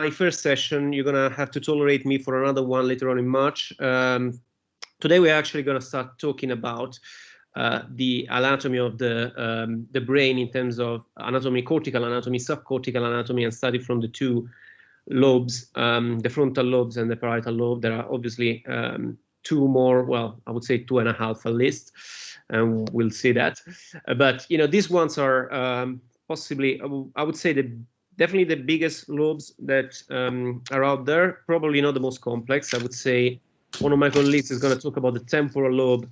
my first session. You're going to have to tolerate me for another one later on in March. Today, we're actually going to start talking about the anatomy of the brain in terms of anatomy, cortical anatomy, subcortical anatomy, and study from the two lobes, the frontal lobes and the parietal lobe. There are obviously two more, well, I would say 2.5 at least, and we'll see that. But, you know, these ones are possibly, I would say, definitely the biggest lobes that are out there, probably not the most complex. I would say one of my colleagues is going to talk about the temporal lobe,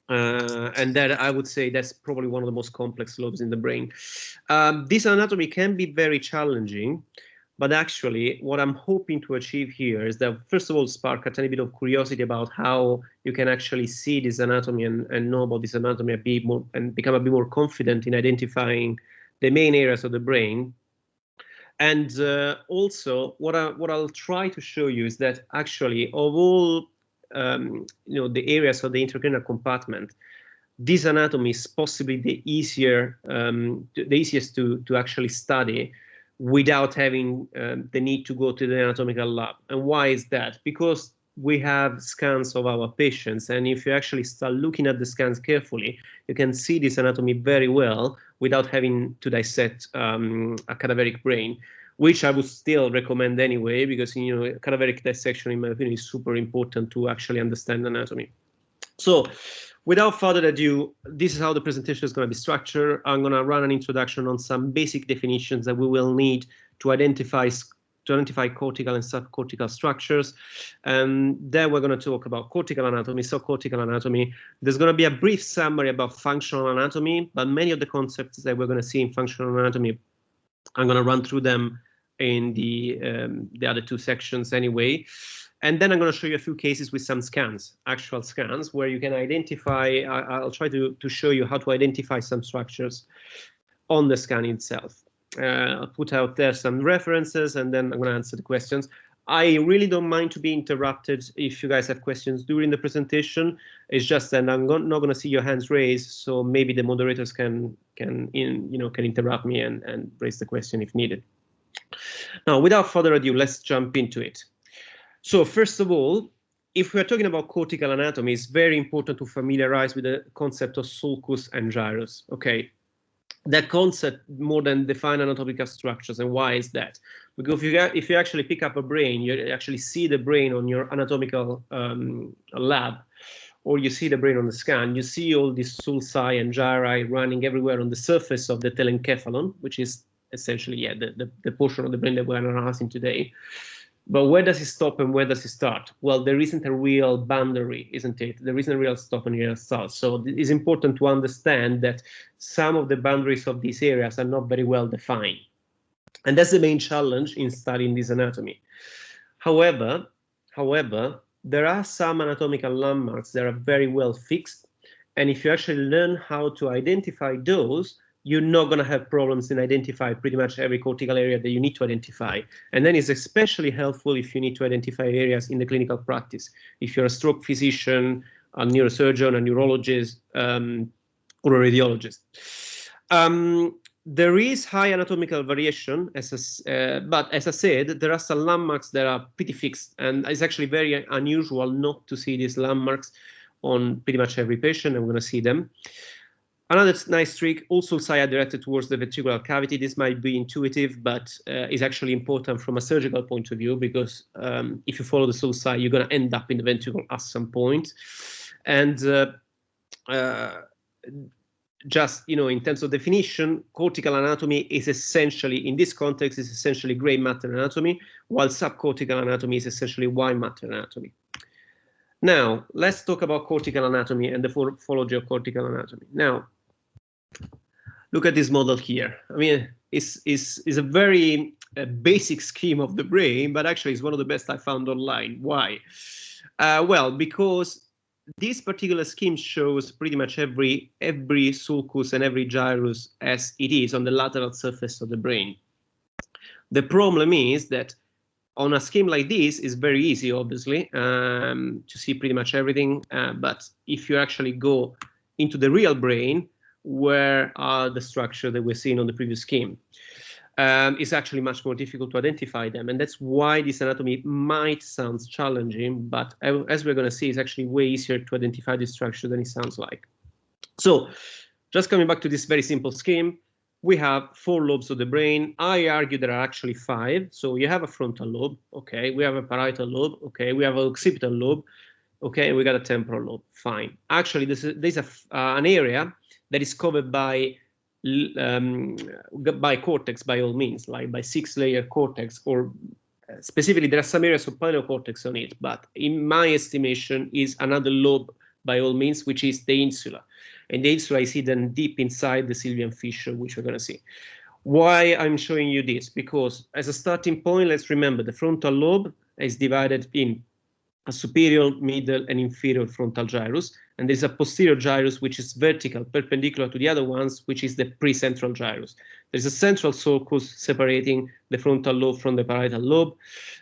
and that I would say that's probably one of the most complex lobes in the brain. This anatomy can be very challenging, but actually what I'm hoping to achieve here is that, first of all, spark a tiny bit of curiosity about how you can actually see this anatomy and know about this anatomy a bit more, and become a bit more confident in identifying the main areas of the brain. And also, what I'll try to show you is that actually, of all the areas of the intracranial compartment, this anatomy is possibly the easiest to actually study without having the need to go to the anatomical lab. And why is that? Because we have scans of our patients, and if you actually start looking at the scans carefully, you can see this anatomy very well without having to dissect a cadaveric brain, which I would still recommend anyway, because, you know, cadaveric dissection, in my opinion, is super important to actually understand anatomy. So, without further ado, this is how the presentation is going to be structured. I'm going to run an introduction on some basic definitions that we will need to identify cortical and subcortical structures. And then we're going to talk about cortical anatomy, subcortical anatomy. There's going to be a brief summary about functional anatomy, but many of the concepts that we're going to see in functional anatomy, I'm going to run through them in the other two sections anyway. And then I'm going to show you a few cases with some scans, actual scans, where you can identify, I'll try to show you how to identify some structures on the scan itself. I'll put out there some references, and then I'm going to answer the questions. I really don't mind to be interrupted if you guys have questions during the presentation. It's just that I'm not going to see your hands raised, so maybe the moderators can interrupt me and raise the question if needed. Now, without further ado, let's jump into it. So first of all, if we're talking about cortical anatomy, it's very important to familiarize with the concept of sulcus and gyrus. Okay, that concept more than define anatomical structures. And why is that? Because if you actually pick up a brain, you actually see the brain on your anatomical lab, or you see the brain on the scan, you see all these sulci and gyri running everywhere on the surface of the telencephalon, which is essentially, yeah, the portion of the brain that we're analyzing today. But where does it stop and where does it start? Well, there isn't a real boundary, isn't it? There isn't a real stop and a real start. So it's important to understand that some of the boundaries of these areas are not very well defined. And that's the main challenge in studying this anatomy. However, there are some anatomical landmarks that are very well fixed. And if you actually learn how to identify those, you're not going to have problems in identifying pretty much every cortical area that you need to identify. And then it's especially helpful if you need to identify areas in the clinical practice. If you're a stroke physician, a neurosurgeon, a neurologist, or a radiologist. There is high anatomical variation, but as I said, there are some landmarks that are pretty fixed. And it's actually very unusual not to see these landmarks on pretty much every patient, and we're going to see them. Another nice trick, also sulci are directed towards the ventricular cavity. This might be intuitive, but is actually important from a surgical point of view, because if you follow the sulci, you're going to end up in the ventricle at some point. And just, you know, in terms of definition, cortical anatomy is essentially, in this context, is essentially gray matter anatomy, while subcortical anatomy is essentially white matter anatomy. Now, let's talk about cortical anatomy and the morphology of cortical anatomy. Now, look at this model here. I mean, it's a very basic scheme of the brain, but actually it's one of the best I found online. Why? Well, because this particular scheme shows pretty much every sulcus and every gyrus as it is on the lateral surface of the brain. The problem is that on a scheme like this, it's very easy, obviously, to see pretty much everything. But if you actually go into the real brain, where are the structure that we're seeing on the previous scheme? it's actually much more difficult to identify them. And that's why this anatomy might sound challenging, but as we're going to see, it's actually way easier to identify this structure than it sounds like. So just coming back to this very simple scheme, we have 4 lobes of the brain. I argue there are actually 5. So you have a frontal lobe, okay. We have a parietal lobe, okay. We have an occipital lobe, okay. And we got a temporal lobe, fine. Actually, there's an area that is covered by cortex, by all means, like by 6-layer cortex, or specifically there are some areas of spinal cortex on it, but in my estimation is another lobe by all means, which is the insula. And the insula is hidden deep inside the sylvian fissure, which we're going to see. Why I'm showing you this? Because as a starting point, let's remember the frontal lobe is divided in a superior, middle, and inferior frontal gyrus. And there's a posterior gyrus, which is vertical, perpendicular to the other ones, which is the precentral gyrus. There's a central sulcus separating the frontal lobe from the parietal lobe.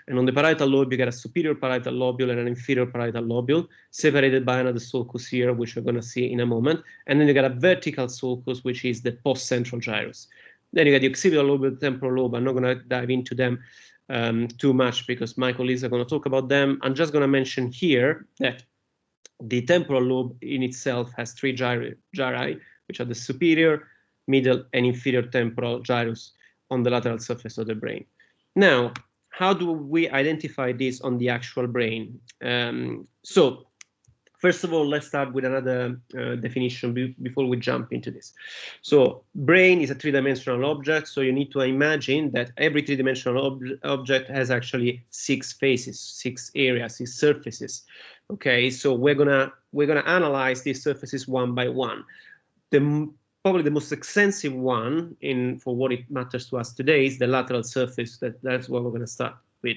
And on the parietal lobe, you get a superior parietal lobule and an inferior parietal lobule, separated by another sulcus here, which we're going to see in a moment. And then you get a vertical sulcus, which is the post-central gyrus. Then you get the occipital lobe and the temporal lobe. I'm not going to dive into them too much because my colleagues are going to talk about them. I'm just going to mention here that the temporal lobe in itself has 3 gyri, which are the superior, middle, and inferior temporal gyrus on the lateral surface of the brain. Now, how do we identify this on the actual brain? So, first of all, let's start with another definition before we jump into this. So, brain is a 3-dimensional object, so you need to imagine that every 3-dimensional object has actually 6 faces, 6 areas, 6 surfaces. Okay, so we're gonna analyze these surfaces one by one. Probably the most extensive one for what it matters to us today is the lateral surface. That's what we're going to start with.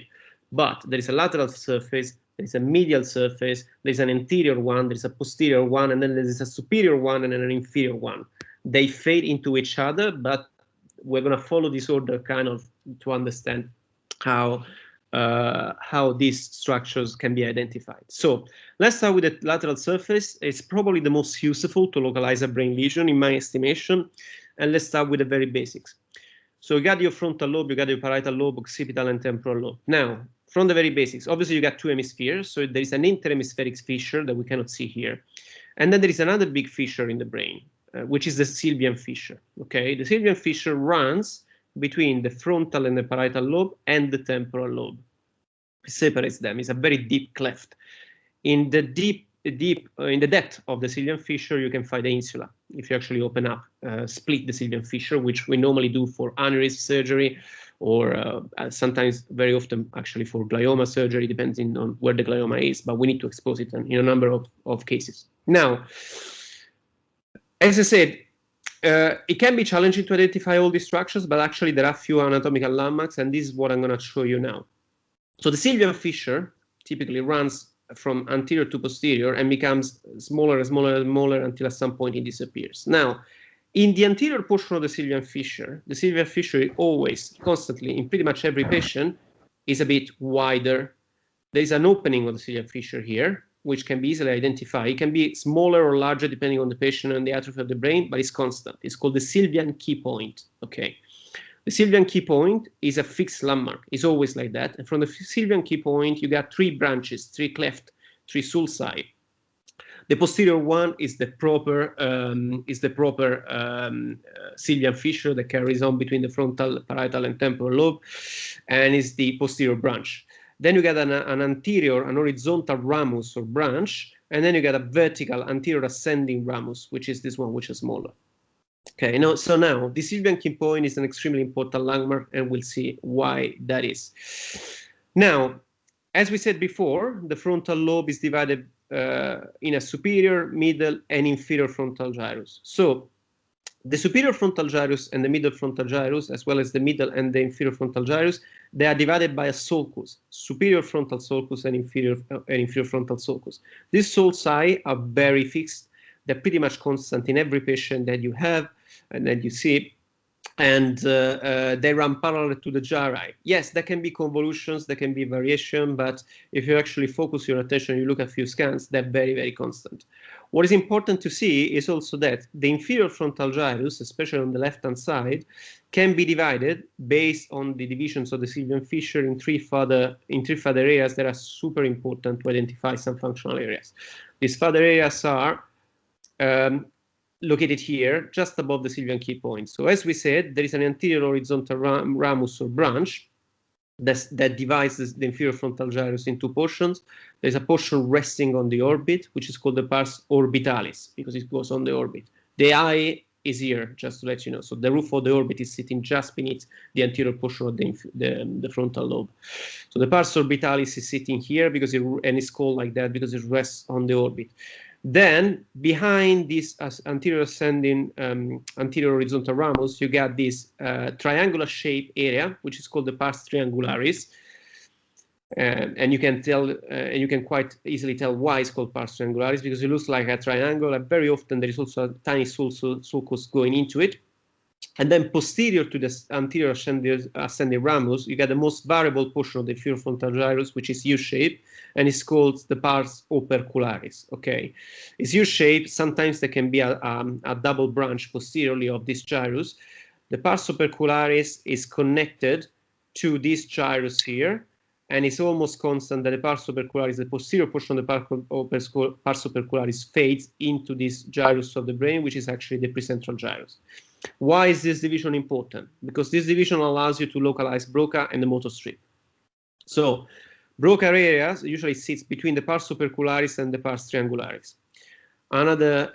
But there is a lateral surface, there is a medial surface, there's an anterior one, there's a posterior one, and then there's a superior one and then an inferior one. They fade into each other, but we're going to follow this order kind of to understand how these structures can be identified. So let's start with the lateral surface. It's probably the most useful to localize a brain lesion in my estimation. And let's start with the very basics. So you got your frontal lobe, you got your parietal lobe, occipital and temporal lobe. Now, from the very basics, obviously you got 2 hemispheres. So there is an interhemispheric fissure that we cannot see here. And then there is another big fissure in the brain, which is the sylvian fissure. Okay, the sylvian fissure runs between the frontal and the parietal lobe and the temporal lobe. It separates them. It's a very deep cleft. In the in the depth of the sylvian fissure, you can find the insula. If you actually open up, split the sylvian fissure, which we normally do for aneurysm surgery, or sometimes, very often, actually for glioma surgery, depending on where the glioma is. But we need to expose it in a number of cases. Now, as I said, it can be challenging to identify all these structures, but actually there are a few anatomical landmarks, and this is what I'm going to show you now. So the sylvian fissure typically runs from anterior to posterior and becomes smaller and smaller and smaller until at some point it disappears. Now, in the anterior portion of the sylvian fissure always, constantly, in pretty much every patient, is a bit wider. There is an opening of the sylvian fissure here, which can be easily identified. It can be smaller or larger depending on the patient and the atrophy of the brain, but it's constant. It's called the sylvian key point. Okay. The sylvian key point is a fixed landmark. It's always like that. And from the sylvian key point, you got 3 branches, 3 cleft, 3 sulci. The posterior one is the proper sylvian fissure that carries on between the frontal, parietal, and temporal lobe, and is the posterior branch. Then you get an horizontal ramus or branch, and then you get a vertical anterior ascending ramus, which is this one, which is smaller. Okay, so now the sylvian key point is an extremely important landmark, and we'll see why that is. Now, as we said before, the frontal lobe is divided in a superior, middle, and inferior frontal gyrus. So the superior frontal gyrus and the middle frontal gyrus, as well as the middle and the inferior frontal gyrus, they are divided by a sulcus, superior frontal sulcus and inferior frontal sulcus. These sulci are very fixed. They're pretty much constant in every patient that you have and that you see, and they run parallel to the gyri. Yes, there can be convolutions, there can be variation, but if you actually focus your attention, you look at a few scans, they're very, very constant. What is important to see is also that the inferior frontal gyrus, especially on the left-hand side, can be divided based on the divisions of the Sylvian fissure in three further areas that are super important to identify some functional areas. These further areas are located here, just above the Sylvian key point. So as we said, there is an anterior horizontal ramus or branch that divides the inferior frontal gyrus in two portions. There's a portion resting on the orbit, which is called the pars orbitalis, because it goes on the orbit. The eye is here, just to let you know. So the roof of the orbit is sitting just beneath the anterior portion of the frontal lobe. So the pars orbitalis is sitting here because and it's called like that because it rests on the orbit. Then behind this anterior ascending anterior horizontal ramus, you got this triangular shape area, which is called the pars triangularis. And you can tell, and you can quite easily tell why it's called pars triangularis, because it looks like a triangle, and very often there is also a tiny sulcus going into it. And then posterior to the anterior ascending ramus, you get the most variable portion of the inferior frontal gyrus, which is U-shaped, and it's called the pars opercularis. Okay, it's U-shaped. Sometimes there can be a double branch posteriorly of this gyrus. The pars opercularis is connected to this gyrus here, and it's almost constant that the pars opercularis, the posterior portion of the pars opercularis, fades into this gyrus of the brain, which is actually the precentral gyrus. Why is this division important? Because this division allows you to localize Broca and the motor strip. So Broca areas usually sits between the pars opercularis and the pars triangularis. Another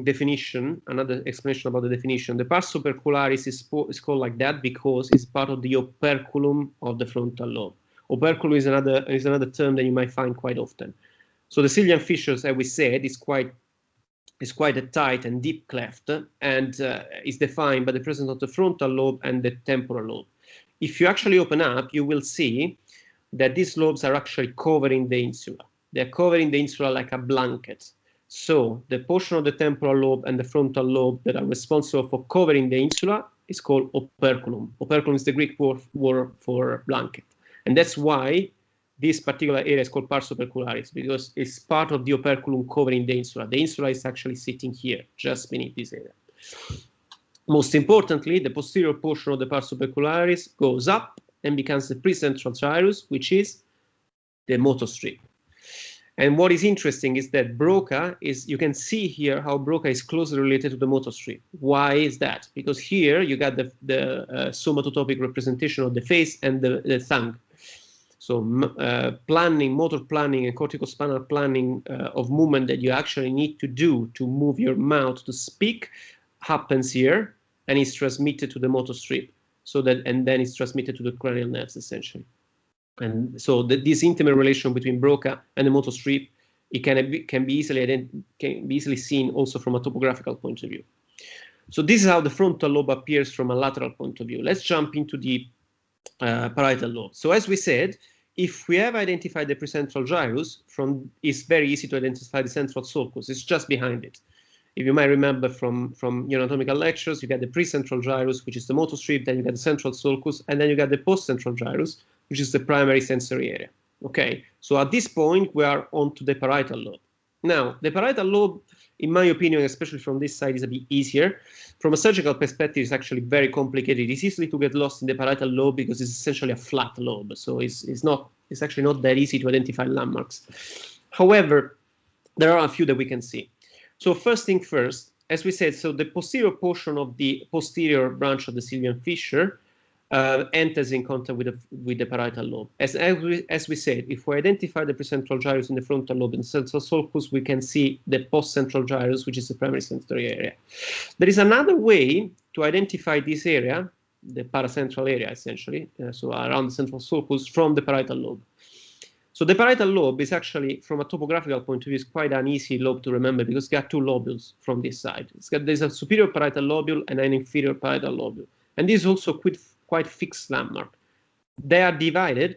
definition, another explanation about the definition, the pars opercularis is called like that because it's part of the operculum of the frontal lobe. Operculum is another term that you might find quite often. So the Sylvian fissures, as we said, is quite a tight and deep cleft, and is defined by the presence of the frontal lobe and the temporal lobe. If you actually open up, you will see that these lobes are actually covering the insula. They're covering the insula like a blanket. So the portion of the temporal lobe and the frontal lobe that are responsible for covering the insula is called operculum. Operculum is the Greek word for blanket. And that's why this particular area is called pars opercularis, because it's part of the operculum covering the insula. The insula is actually sitting here, just beneath this area. Most importantly, the posterior portion of the pars opercularis goes up and becomes the precentral gyrus, which is the motor strip. And what is interesting is that Broca is, you can see here how Broca is closely related to the motor strip. Why is that? Because here you got the somatotopic representation of the face and the tongue. So planning, motor planning, and corticospinal planning of movement that you actually need to do to move your mouth to speak happens here, and is transmitted to the motor strip. So that, and then it's transmitted to the cranial nerves essentially. And so this intimate relation between Broca and the motor strip, it can be easily seen also from a topographical point of view. So this is how the frontal lobe appears from a lateral point of view. Let's jump into the parietal lobe. So as we said, if we have identified the precentral gyrus, it's very easy to identify the central sulcus. It's just behind it. If you might remember from your anatomical lectures, you get the precentral gyrus, which is the motor strip, then you get the central sulcus, and then you get the postcentral gyrus, which is the primary sensory area. Okay, so at this point, we are on to the parietal lobe. Now, the parietal lobe, in my opinion, especially from this side, is a bit easier. From a surgical perspective, it's actually very complicated. It's easy to get lost in the parietal lobe because it's essentially a flat lobe. So it's actually not that easy to identify landmarks. However, there are a few that we can see. So first thing first, as we said, so the posterior portion of the posterior branch of the Sylvian fissure enters in contact with the parietal lobe. As we said, if we identify the precentral gyrus in the frontal lobe and central sulcus, we can see the postcentral gyrus, which is the primary sensory area. There is another way to identify this area, the paracentral area essentially, so around the central sulcus, from the parietal lobe. So the parietal lobe is actually, from a topographical point of view, is quite an easy lobe to remember because it's got two lobules from this side. There's a superior parietal lobule and an inferior parietal lobule. And this is also quite fixed landmark. They are divided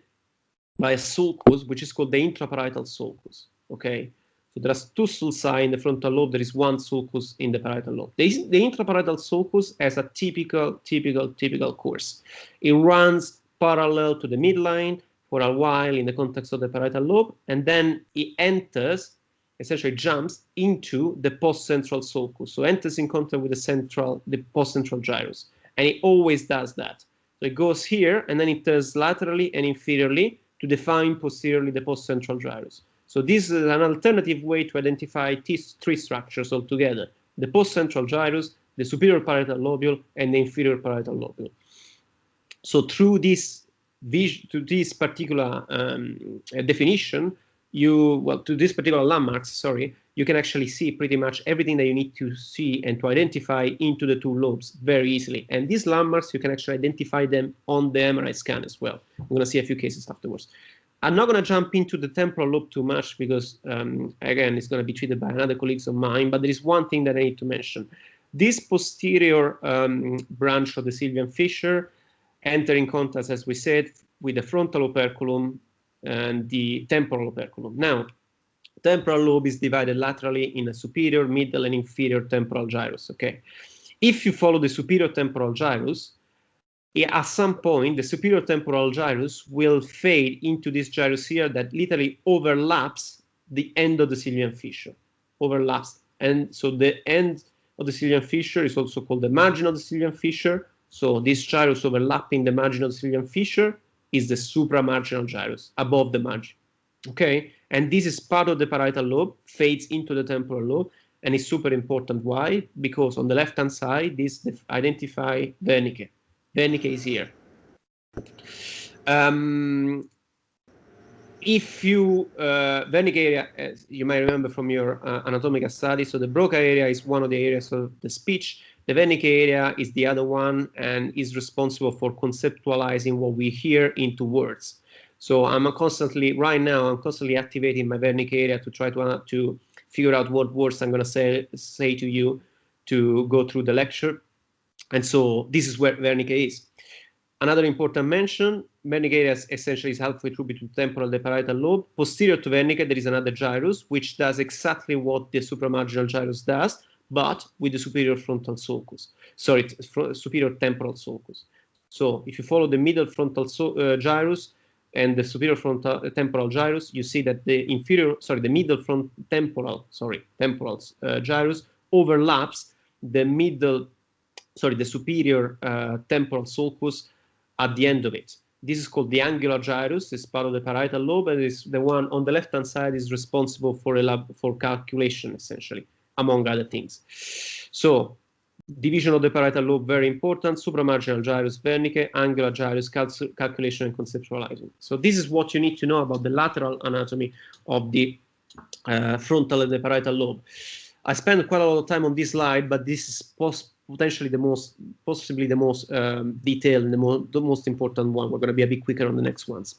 by a sulcus, which is called the intraparietal sulcus. Okay, so there are two sulci in the frontal lobe. There is one sulcus in the parietal lobe. The intraparietal sulcus has a typical course. It runs parallel to the midline for a while in the context of the parietal lobe, and then it enters essentially jumps into the post-central sulcus, so enters in contact with the post-central gyrus, and it always does that. So it goes here, and then it turns laterally and inferiorly to define posteriorly the post-central gyrus. So this is an alternative way to identify these three structures altogether: the post-central gyrus, the superior parietal lobule, and the inferior parietal lobule. So through this particular definition, to this particular landmarks, sorry, you can actually see pretty much everything that you need to see and to identify into the two lobes very easily. And these landmarks, you can actually identify them on the MRI scan as well. I'm going to see a few cases afterwards. I'm not going to jump into the temporal lobe too much because, again, it's going to be treated by another colleagues of mine, but there is one thing that I need to mention. This posterior branch of the Sylvian fissure enter in contact, as we said, with the frontal operculum and the temporal operculum. Now, temporal lobe is divided laterally in a superior, middle, and inferior temporal gyrus, okay? If you follow the superior temporal gyrus, at some point, the superior temporal gyrus will fade into this gyrus here that literally overlaps the end of the Sylvian fissure, overlaps. And so the end of the Sylvian fissure is also called the margin of the Sylvian fissure. So this gyrus overlapping the margin of the Sylvian fissure is the supramarginal gyrus, above the margin, okay? And this is part of the parietal lobe, fades into the temporal lobe, and it's super important. Why? Because on the left-hand side, this identify Wernicke. Wernicke is here. If you, Wernicke area, as you might remember from your anatomical study, so the Broca area is one of the areas of the speech. The Wernicke area is the other one and is responsible for conceptualizing what we hear into words. So right now, I'm constantly activating my Wernicke area to try to figure out what words I'm going to say to you to go through the lecture. And so this is where Wernicke is. Another important mention, Wernicke area essentially is halfway through between temporal and the parietal lobe. Posterior to Wernicke, there is another gyrus, which does exactly what the supramarginal gyrus does, but with the superior frontal sulcus, superior temporal sulcus. So if you follow the middle frontal gyrus and the superior frontal temporal gyrus, you see that the middle temporal gyrus overlaps the superior temporal sulcus at the end of it. This is called the angular gyrus. It's part of the parietal lobe, and is the one on the left-hand side is responsible for calculation, essentially, among other things. So, division of the parietal lobe, very important. Supramarginal gyrus, Wernicke, angular gyrus, calculation and conceptualizing. So this is what you need to know about the lateral anatomy of the frontal and the parietal lobe. I spent quite a lot of time on this slide, but this is possibly the most detailed and the most important one. We're going to be a bit quicker on the next ones.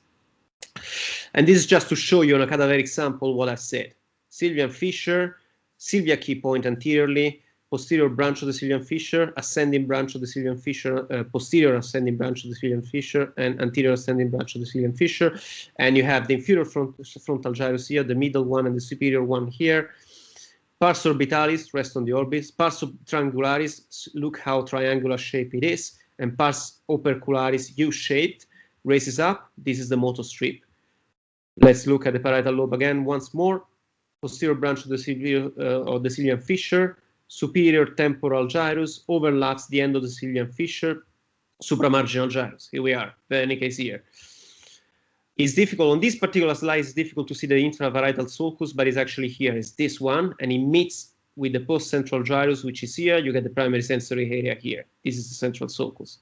And this is just to show you on a cadaveric sample what I said. Sylvian fissure, Sylvia key point anteriorly, posterior branch of the Sylvian fissure, ascending branch of the Sylvian fissure, posterior ascending branch of the Sylvian fissure, and anterior ascending branch of the Sylvian fissure. And you have the inferior frontal gyrus here, the middle one and the superior one here. Pars orbitalis, rest on the orbits. Pars triangularis, look how triangular shape it is. And pars opercularis, U-shaped, raises up. This is the motor strip. Let's look at the parietal lobe again once more. Posterior branch of the Sylvian fissure, superior temporal gyrus, overlaps the end of the Sylvian fissure, supramarginal gyrus. Here we are, Wernicke is here. It's difficult, on this particular slide, it's difficult to see the intraparietal sulcus, but it's actually here, it's this one, and it meets with the post-central gyrus, which is here. You get the primary sensory area here. This is the central sulcus.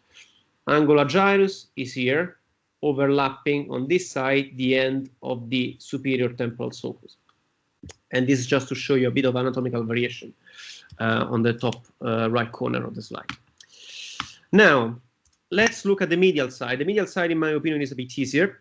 Angular gyrus is here, overlapping on this side the end of the superior temporal sulcus. And this is just to show you a bit of anatomical variation on the top right corner of the slide. Now, let's look at the medial side. The medial side, in my opinion, is a bit easier.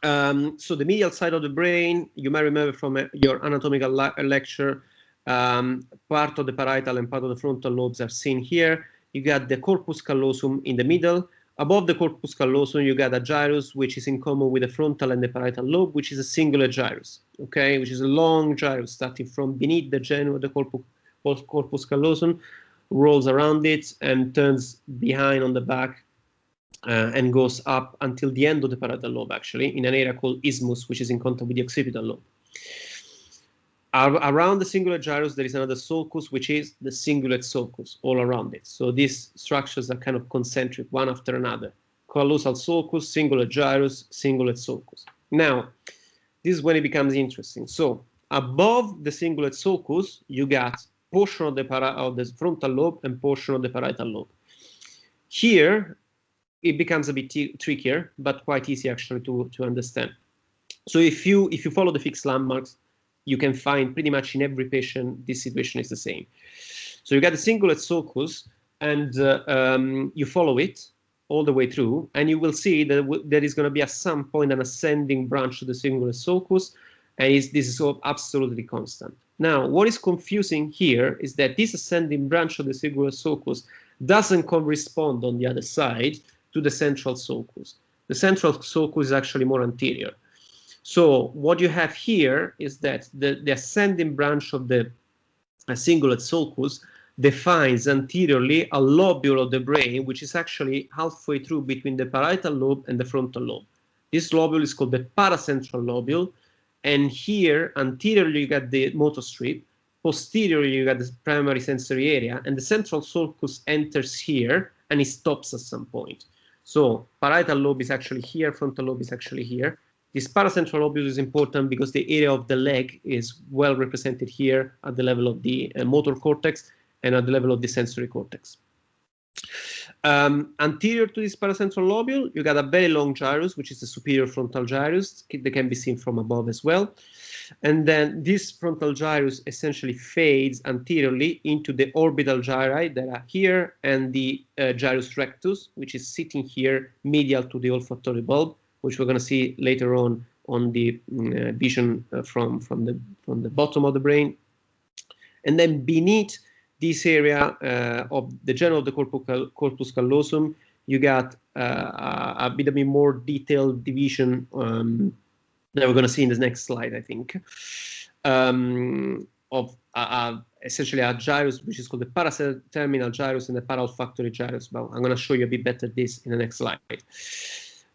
So the medial side of the brain, you might remember from your anatomical lecture, part of the parietal and part of the frontal lobes are seen here. You got the corpus callosum in the middle. Above the corpus callosum, you got a gyrus, which is in common with the frontal and the parietal lobe, which is a singular gyrus, okay, which is a long gyrus starting from beneath the genu of the corpus callosum, rolls around it and turns behind on the back and goes up until the end of the parietal lobe, actually, in an area called isthmus, which is in contact with the occipital lobe. Around the cingulate gyrus, there is another sulcus, which is the cingulate sulcus, all around it. So these structures are kind of concentric, one after another. Callosal sulcus, cingulate gyrus, cingulate sulcus. Now, this is when it becomes interesting. So above the cingulate sulcus, you got portion of the frontal lobe and portion of the parietal lobe. Here, it becomes a bit trickier, but quite easy actually to understand. So if you follow the fixed landmarks, you can find pretty much in every patient this situation is the same. So you got the cingulate sulcus, and you follow it all the way through, and you will see that there is going to be at some point an ascending branch of the cingulate sulcus, and this is all absolutely constant. Now, what is confusing here is that this ascending branch of the cingulate sulcus doesn't correspond on the other side to the central sulcus. The central sulcus is actually more anterior. So what you have here is that the ascending branch of the cingulate sulcus defines anteriorly a lobule of the brain, which is actually halfway through between the parietal lobe and the frontal lobe. This lobule is called the paracentral lobule, and here anteriorly you got the motor strip, posteriorly you got the primary sensory area, and the central sulcus enters here and it stops at some point. So parietal lobe is actually here, frontal lobe is actually here. This paracentral lobule is important because the area of the leg is well represented here at the level of the motor cortex and at the level of the sensory cortex. Anterior to this paracentral lobule, you got a very long gyrus, which is the superior frontal gyrus. That can be seen from above as well. And then this frontal gyrus essentially fades anteriorly into the orbital gyri that are here, and the gyrus rectus, which is sitting here medial to the olfactory bulb, which we're going to see later on the vision from the bottom of the brain. And then beneath this area of the general of the corpus callosum, you got a bit of a more detailed division that we're going to see in the next slide, I think, of essentially a gyrus, which is called the paraterminal gyrus and the paraolfactory gyrus. But I'm going to show you a bit better this in the next slide.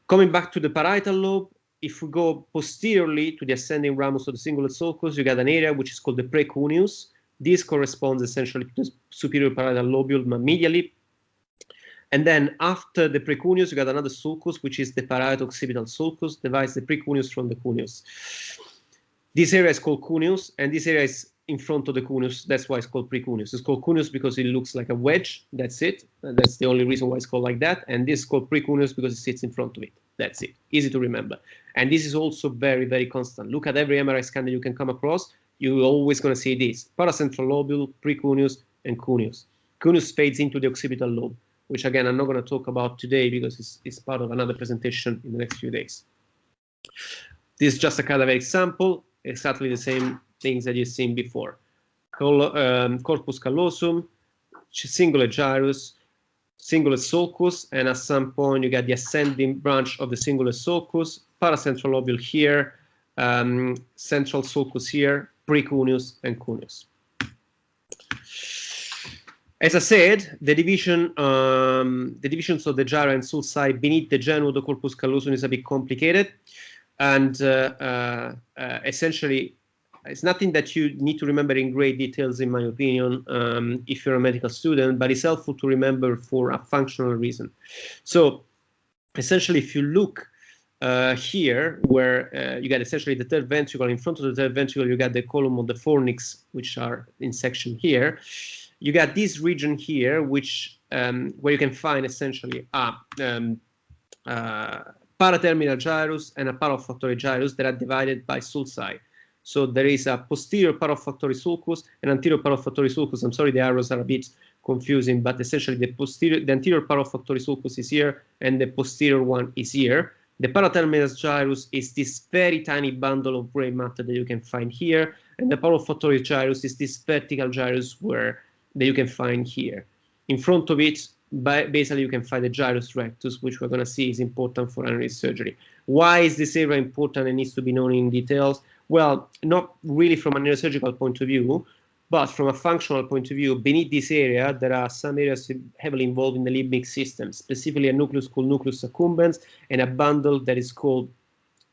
Coming back to the parietal lobe, if we go posteriorly to the ascending ramus of the cingulate sulcus, you got an area which is called the precuneus. This corresponds essentially to the superior parietal lobule medially. And then after the precuneus, you got another sulcus, which is the parieto-occipital sulcus, divides the precuneus from the cuneus. This area is called cuneus, and this area is in front of the cuneus. That's why it's called precuneus. It's called cuneus because it looks like a wedge. That's it. That's the only reason why it's called like that. And this is called precuneus because it sits in front of it. That's it. Easy to remember. And this is also very, very constant. Look at every MRI scan that you can come across. You're always going to see this: paracentral lobule, precuneus, and cuneus. Cuneus fades into the occipital lobe, which again I'm not going to talk about today because it's part of another presentation in the next few days. This is just a cadaveric sample, exactly the same things that you've seen before. Corpus callosum, cingulate gyrus, cingulate sulcus, and at some point you get the ascending branch of the cingulate sulcus, paracentral lobule here, central sulcus here, precuneus and cuneus. As I said, the divisions of the gyri and sulci beneath the genu of the corpus callosum is a bit complicated, and essentially it's nothing that you need to remember in great details, in my opinion, if you're a medical student, but it's helpful to remember for a functional reason. So essentially, if you look here, where you get essentially the third ventricle, in front of the third ventricle, you got the column of the fornix, which are in section here. You got this region here, which where you can find essentially a paraterminal gyrus and a paraolfactory gyrus that are divided by sulci. So there is a posterior paraolfactory sulcus and anterior paraolfactory sulcus. I'm sorry, the arrows are a bit confusing, but essentially the anterior paraolfactory sulcus is here and the posterior one is here. The paraterminal gyrus is this very tiny bundle of gray matter that you can find here, and the paraolfactory gyrus is this vertical gyrus that you can find here. In front of it, basically you can find the gyrus rectus, which we're going to see is important for aneurysm surgery. Why is this area important and needs to be known in details? Well, not really from a neurosurgical point of view, but from a functional point of view. Beneath this area, there are some areas heavily involved in the limbic system, specifically a nucleus called nucleus accumbens and a bundle that is called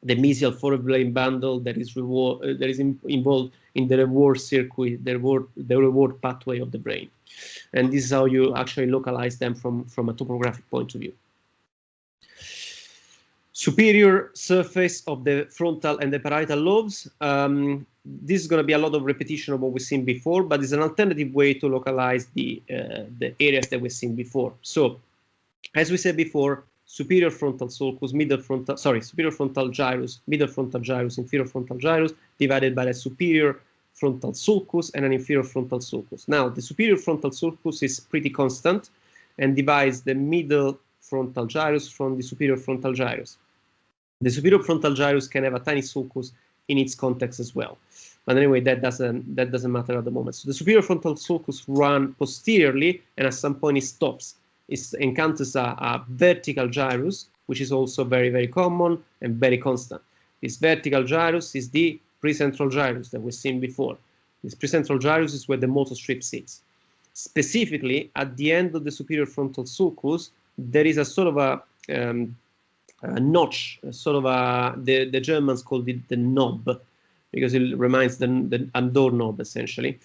the mesial forebrain bundle that is involved in the reward circuit, the reward pathway of the brain. And this is how you actually localize them from a topographic point of view. Superior surface of the frontal and the parietal lobes. This is going to be a lot of repetition of what we've seen before, but it's an alternative way to localize the areas that we've seen before. So, as we said before, superior frontal sulcus, superior frontal gyrus, middle frontal gyrus, inferior frontal gyrus, divided by the superior frontal sulcus and an inferior frontal sulcus. Now, the superior frontal sulcus is pretty constant and divides the middle frontal gyrus from the superior frontal gyrus. The superior frontal gyrus can have a tiny sulcus in its context as well. But anyway, that doesn't matter at the moment. So the superior frontal sulcus runs posteriorly, and at some point it stops. It encounters a vertical gyrus, which is also very, very common and very constant. This vertical gyrus is the precentral gyrus that we've seen before. This precentral gyrus is where the motor strip sits. Specifically, at the end of the superior frontal sulcus, there is a sort of a notch, the Germans called it the knob, because it reminds the doorknob essentially.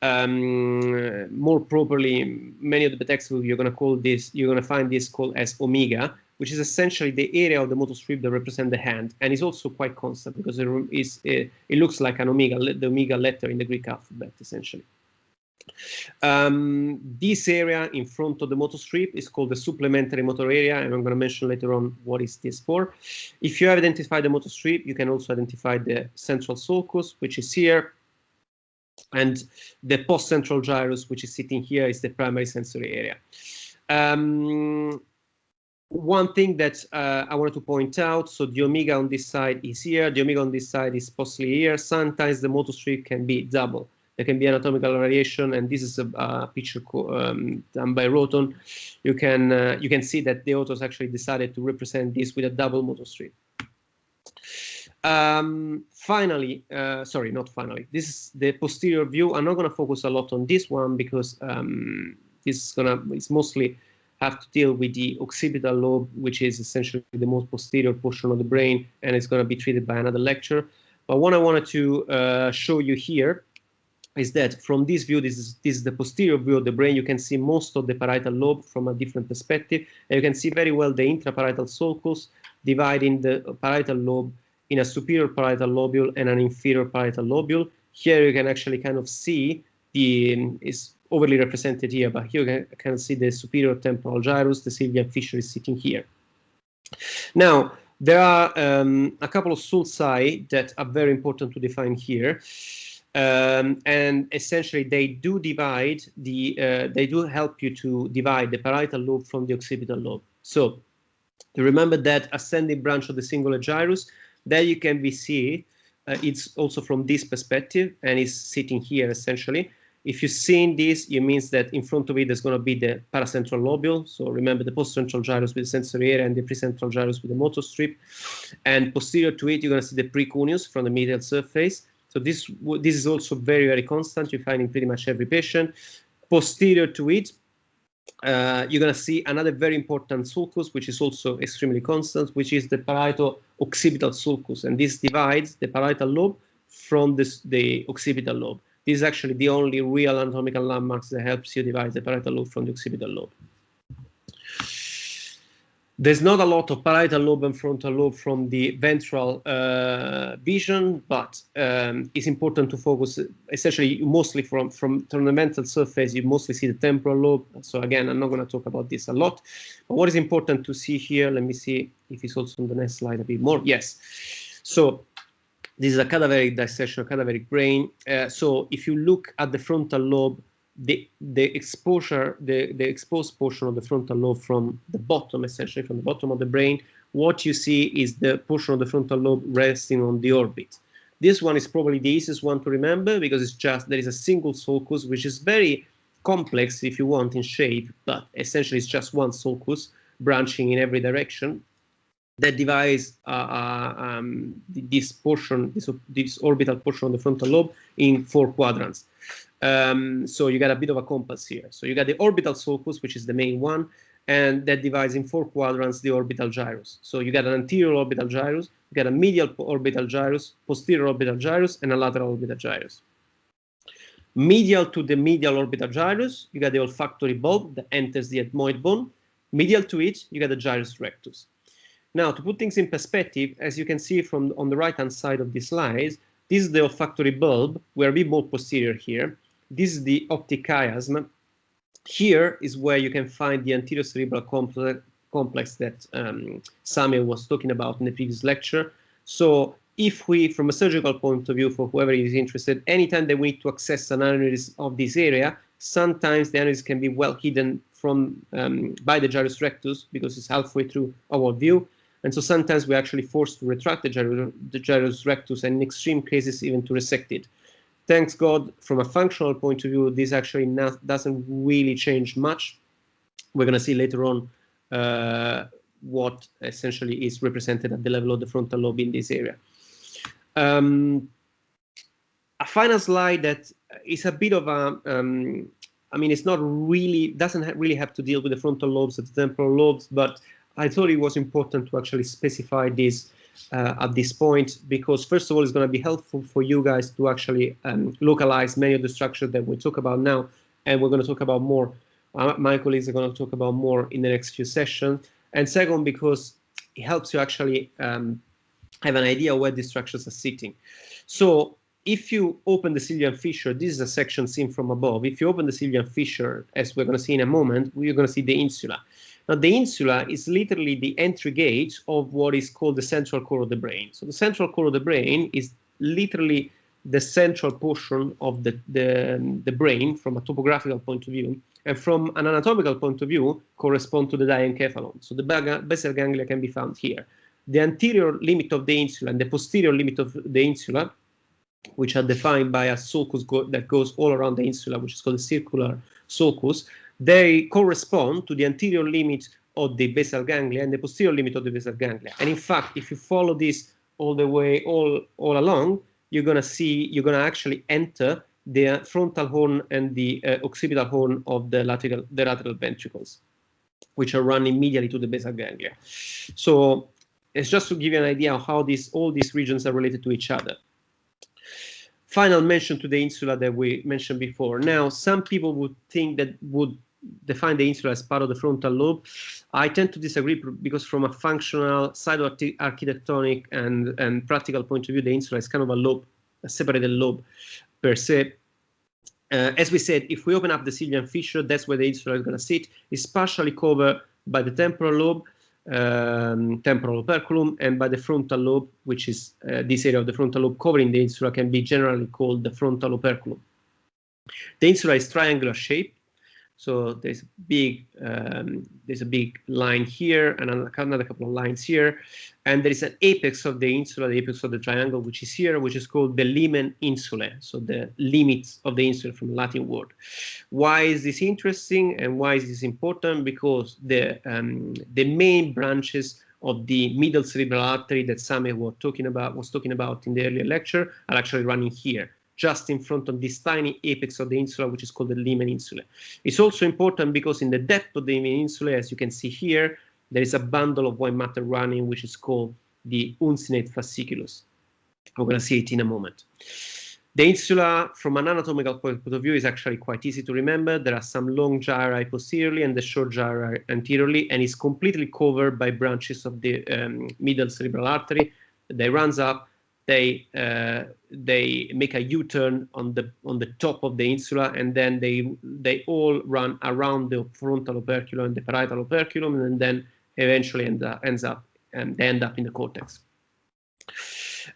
More properly, many of the textbooks you're going to find this called as omega, which is essentially the area of the motor strip that represents the hand, and it's also quite constant because it looks like an omega, the omega letter in the Greek alphabet essentially. This area in front of the motor strip is called the supplementary motor area, and I'm going to mention later on what is this for. If you have identified the motor strip, you can also identify the central sulcus, which is here, and the post-central gyrus, which is sitting here, is the primary sensory area. One thing that I wanted to point out, so the omega on this side is here, the omega on this side is possibly here. Sometimes the motor strip can be double. There can be anatomical variation, and this is a picture done by Rhannon. You can see that the authors actually decided to represent this with a double motor strip. Finally, sorry, not finally. This is the posterior view. I'm not going to focus a lot on this one because it's mostly have to deal with the occipital lobe, which is essentially the most posterior portion of the brain, and it's going to be treated by another lecture. But what I wanted to show you here is that from this view, this is the posterior view of the brain. You can see most of the parietal lobe from a different perspective, and you can see very well the intraparietal sulcus dividing the parietal lobe in a superior parietal lobule and an inferior parietal lobule. Here you can actually kind of see it's overly represented here, but here you can see the superior temporal gyrus. The Sylvian fissure is sitting here. Now, there are a couple of sulci that are very important to define here. And essentially, they do divide they do help you to divide the parietal lobe from the occipital lobe. So, you remember that ascending branch of the singular gyrus, there you can see it's also from this perspective, and it's sitting here essentially. If you've seen this, it means that in front of it there's going to be the paracentral lobule. So remember the postcentral gyrus with the sensory area and the precentral gyrus with the motor strip. And posterior to it, you're going to see the precuneus from the medial surface. So this is also very, very constant. You find in pretty much every patient. Posterior to it, you're going to see another very important sulcus, which is also extremely constant, which is the parieto-occipital sulcus. And this divides the parietal lobe from the occipital lobe. This is actually the only real anatomical landmarks that helps you divide the parietal lobe from the occipital lobe. There's not a lot of parietal lobe and frontal lobe from the ventral vision, but it's important to focus, essentially, mostly from the ventral surface, you mostly see the temporal lobe. So again, I'm not going to talk about this a lot. But what is important to see here, let me see if it's also on the next slide a bit more. Yes. So this is a cadaveric dissection, a cadaveric brain. So if you look at the frontal lobe, the exposed portion of the frontal lobe from the bottom, essentially from the bottom of the brain, what you see is the portion of the frontal lobe resting on the orbit. This one is probably the easiest one to remember because it's just, there is a single sulcus, which is very complex if you want in shape, but essentially it's just one sulcus branching in every direction that divides this portion, this orbital portion of the frontal lobe in 4 quadrants. So you got a bit of a compass here. So you got the orbital sulcus, which is the main one, and that divides in 4 quadrants the orbital gyrus. So you got an anterior orbital gyrus, you got a medial orbital gyrus, posterior orbital gyrus, and a lateral orbital gyrus. Medial to the medial orbital gyrus, you got the olfactory bulb that enters the ethmoid bone. Medial to it, you got the gyrus rectus. Now, to put things in perspective, as you can see from on the right-hand side of this slide, this is the olfactory bulb. We're a bit more posterior here. This is the optic chiasm. Here is where you can find the anterior cerebral complex that Samir was talking about in the previous lecture. So if we, from a surgical point of view, for whoever is interested, anytime that we need to access an aneurysm of this area, sometimes the aneurysm can be well hidden from by the gyrus rectus because it's halfway through our view. And so sometimes we're actually forced to retract the gyrus rectus, and in extreme cases, even to resect it. Thanks God, from a functional point of view, this actually doesn't really change much. We're going to see later on what essentially is represented at the level of the frontal lobe in this area. A final slide that is a bit of a, I mean, it's not really, doesn't really have to deal with the frontal lobes or the temporal lobes, but I thought it was important to actually specify this at this point, because first of all, it's going to be helpful for you guys to actually localize many of the structures that we talk about now, and we're going to talk about more. My colleagues are going to talk about more in the next few sessions. And second, because it helps you actually have an idea where these structures are sitting. So if you open the Sylvian fissure, this is a section seen from above. If you open the Sylvian fissure, as we're going to see in a moment, we're going to see the insula. Now, the insula is literally the entry gate of what is called the central core of the brain. So the central core of the brain is literally the central portion of the brain from a topographical point of view, and from an anatomical point of view, correspond to the diencephalon. So the basal ganglia can be found here. The anterior limit of the insula and the posterior limit of the insula, which are defined by a sulcus that goes all around the insula, which is called the circular sulcus, they correspond to the anterior limit of the basal ganglia and the posterior limit of the basal ganglia. And in fact, if you follow this all the way, all along, you're going to see, you're going to actually enter the frontal horn and the occipital horn of the lateral ventricles, which are running medially to the basal ganglia. So it's just to give you an idea of how all these regions are related to each other. Final mention to the insula that we mentioned before. Now, some people would think that would define the insula as part of the frontal lobe. I tend to disagree, because from a functional, cytoarchitectonic and practical point of view, the insula is kind of a lobe, a separated lobe per se. As we said, if we open up the Sylvian fissure, that's where the insula is going to sit. It's partially covered by the temporal lobe, temporal operculum, and by the frontal lobe, which is this area of the frontal lobe covering the insula can be generally called the frontal operculum. The insula is triangular shape. So there's a big line here and another couple of lines here, and there is an apex of the insula, the apex of the triangle, which is here, which is called the limen insulae. So the limits of the insula from the Latin word. Why is this interesting and why is this important? Because the main branches of the middle cerebral artery that Samir was talking about in the earlier lecture are actually running here, just in front of this tiny apex of the insula, which is called the limen insulae. It's also important because in the depth of the limen insulae, as you can see here, there is a bundle of white matter running, which is called the uncinate fasciculus. We're going to see it in a moment. The insula, from an anatomical point of view, is actually quite easy to remember. There are some long gyri posteriorly and the short gyri anteriorly, and is completely covered by branches of the middle cerebral artery. They runs up. They make a U-turn on the top of the insula, and then they all run around the frontal operculum and the parietal operculum, and then eventually end up in the cortex.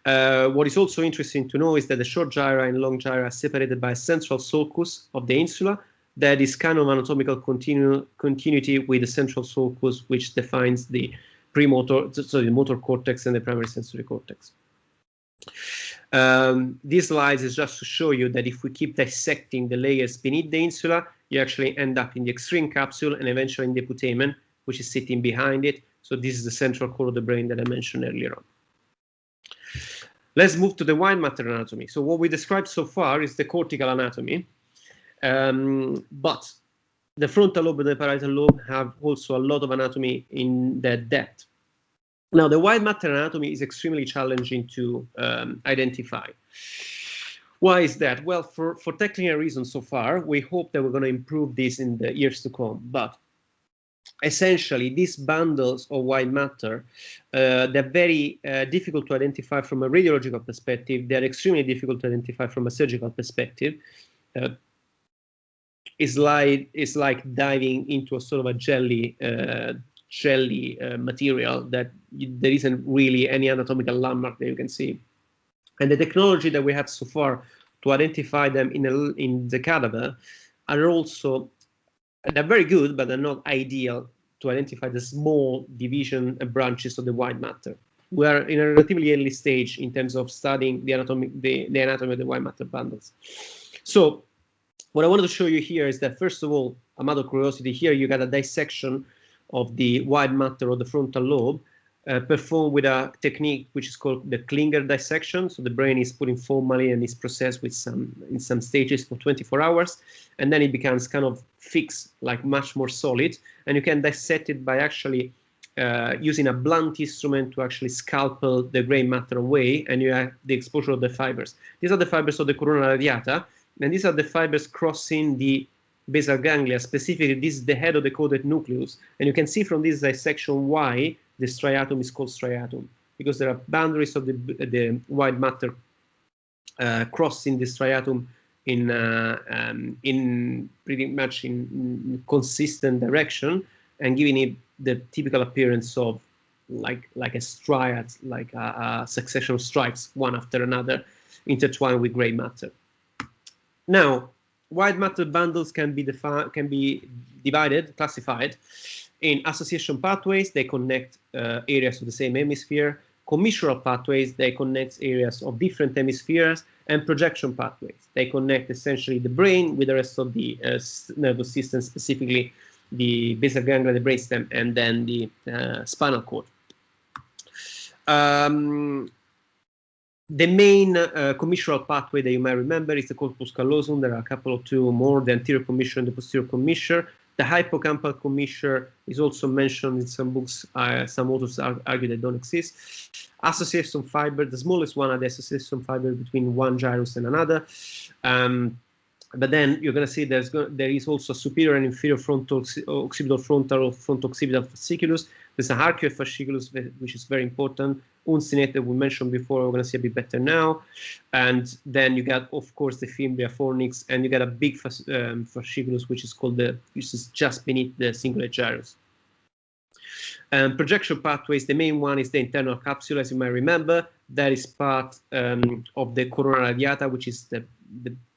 What is also interesting to know is that the short gyri and long gyri are separated by a central sulcus of the insula that is kind of anatomical continuity with the central sulcus, which defines the premotor, so the motor cortex and the primary sensory cortex. This slide is just to show you that if we keep dissecting the layers beneath the insula, you actually end up in the extreme capsule and eventually in the putamen, which is sitting behind it. So this is the central core of the brain that I mentioned earlier on. Let's move to the white matter anatomy. So what we described so far is the cortical anatomy, but The frontal lobe and the parietal lobe have also a lot of anatomy in that depth. Now, the white matter anatomy is extremely challenging to identify. Why is that? Well, for technical reasons so far, we hope that we're going to improve this in the years to come. But essentially, these bundles of white matter, they're very difficult to identify from a radiological perspective. They're extremely difficult to identify from a surgical perspective. It's like diving into a sort of a jelly material that there isn't really any anatomical landmark that you can see. And the technology that we have so far to identify them in the cadaver are also, they're very good, but they're not ideal to identify the small division and branches of the white matter. We are in a relatively early stage in terms of studying the anatomy of the white matter bundles. So what I wanted to show you here is that, first of all, a matter of curiosity, here you got a dissection of the white matter of the frontal lobe, performed with a technique which is called the Klinger dissection. So the brain is put in formally and is processed with in some stages for 24 hours, and then it becomes kind of fixed, like much more solid. And you can dissect it by actually using a blunt instrument to actually scalpel the gray matter away, and you have the exposure of the fibers. These are the fibers of the corona radiata, and these are the fibers crossing the basal ganglia. Specifically, this is the head of the caudate nucleus, and you can see from this dissection why the striatum is called striatum, because there are boundaries of the white matter crossing the striatum in pretty much in consistent direction, and giving it the typical appearance of like a striate, like a succession of stripes, one after another, intertwined with gray matter. Now, white matter bundles can be divided, classified in association pathways. They connect areas of the same hemisphere. Commissural pathways, they connect areas of different hemispheres. And projection pathways, they connect essentially the brain with the rest of the nervous system, specifically the basal ganglia, the brainstem, and then the spinal cord. The main commissural pathway that you might remember is the corpus callosum. There are a couple of two more, the anterior commissure and the posterior commissure. The hippocampal commissure is also mentioned in some books. Some authors argue they don't exist. Association fiber, the smallest one are the association fiber between one gyrus and another. But then you're going to see there is also superior and inferior frontal, occipital frontal, or fronto-occipital fasciculus. There's a arcuate fasciculus, which is very important. Uncinate that we mentioned before, we're going to see a bit better now. And then you got, of course, the fimbria fornix, and you got a big fasciculus, which is just beneath the cingulate gyrus. Projection pathways, the main one is the internal capsule, as you might remember. That is part of the corona radiata, which is the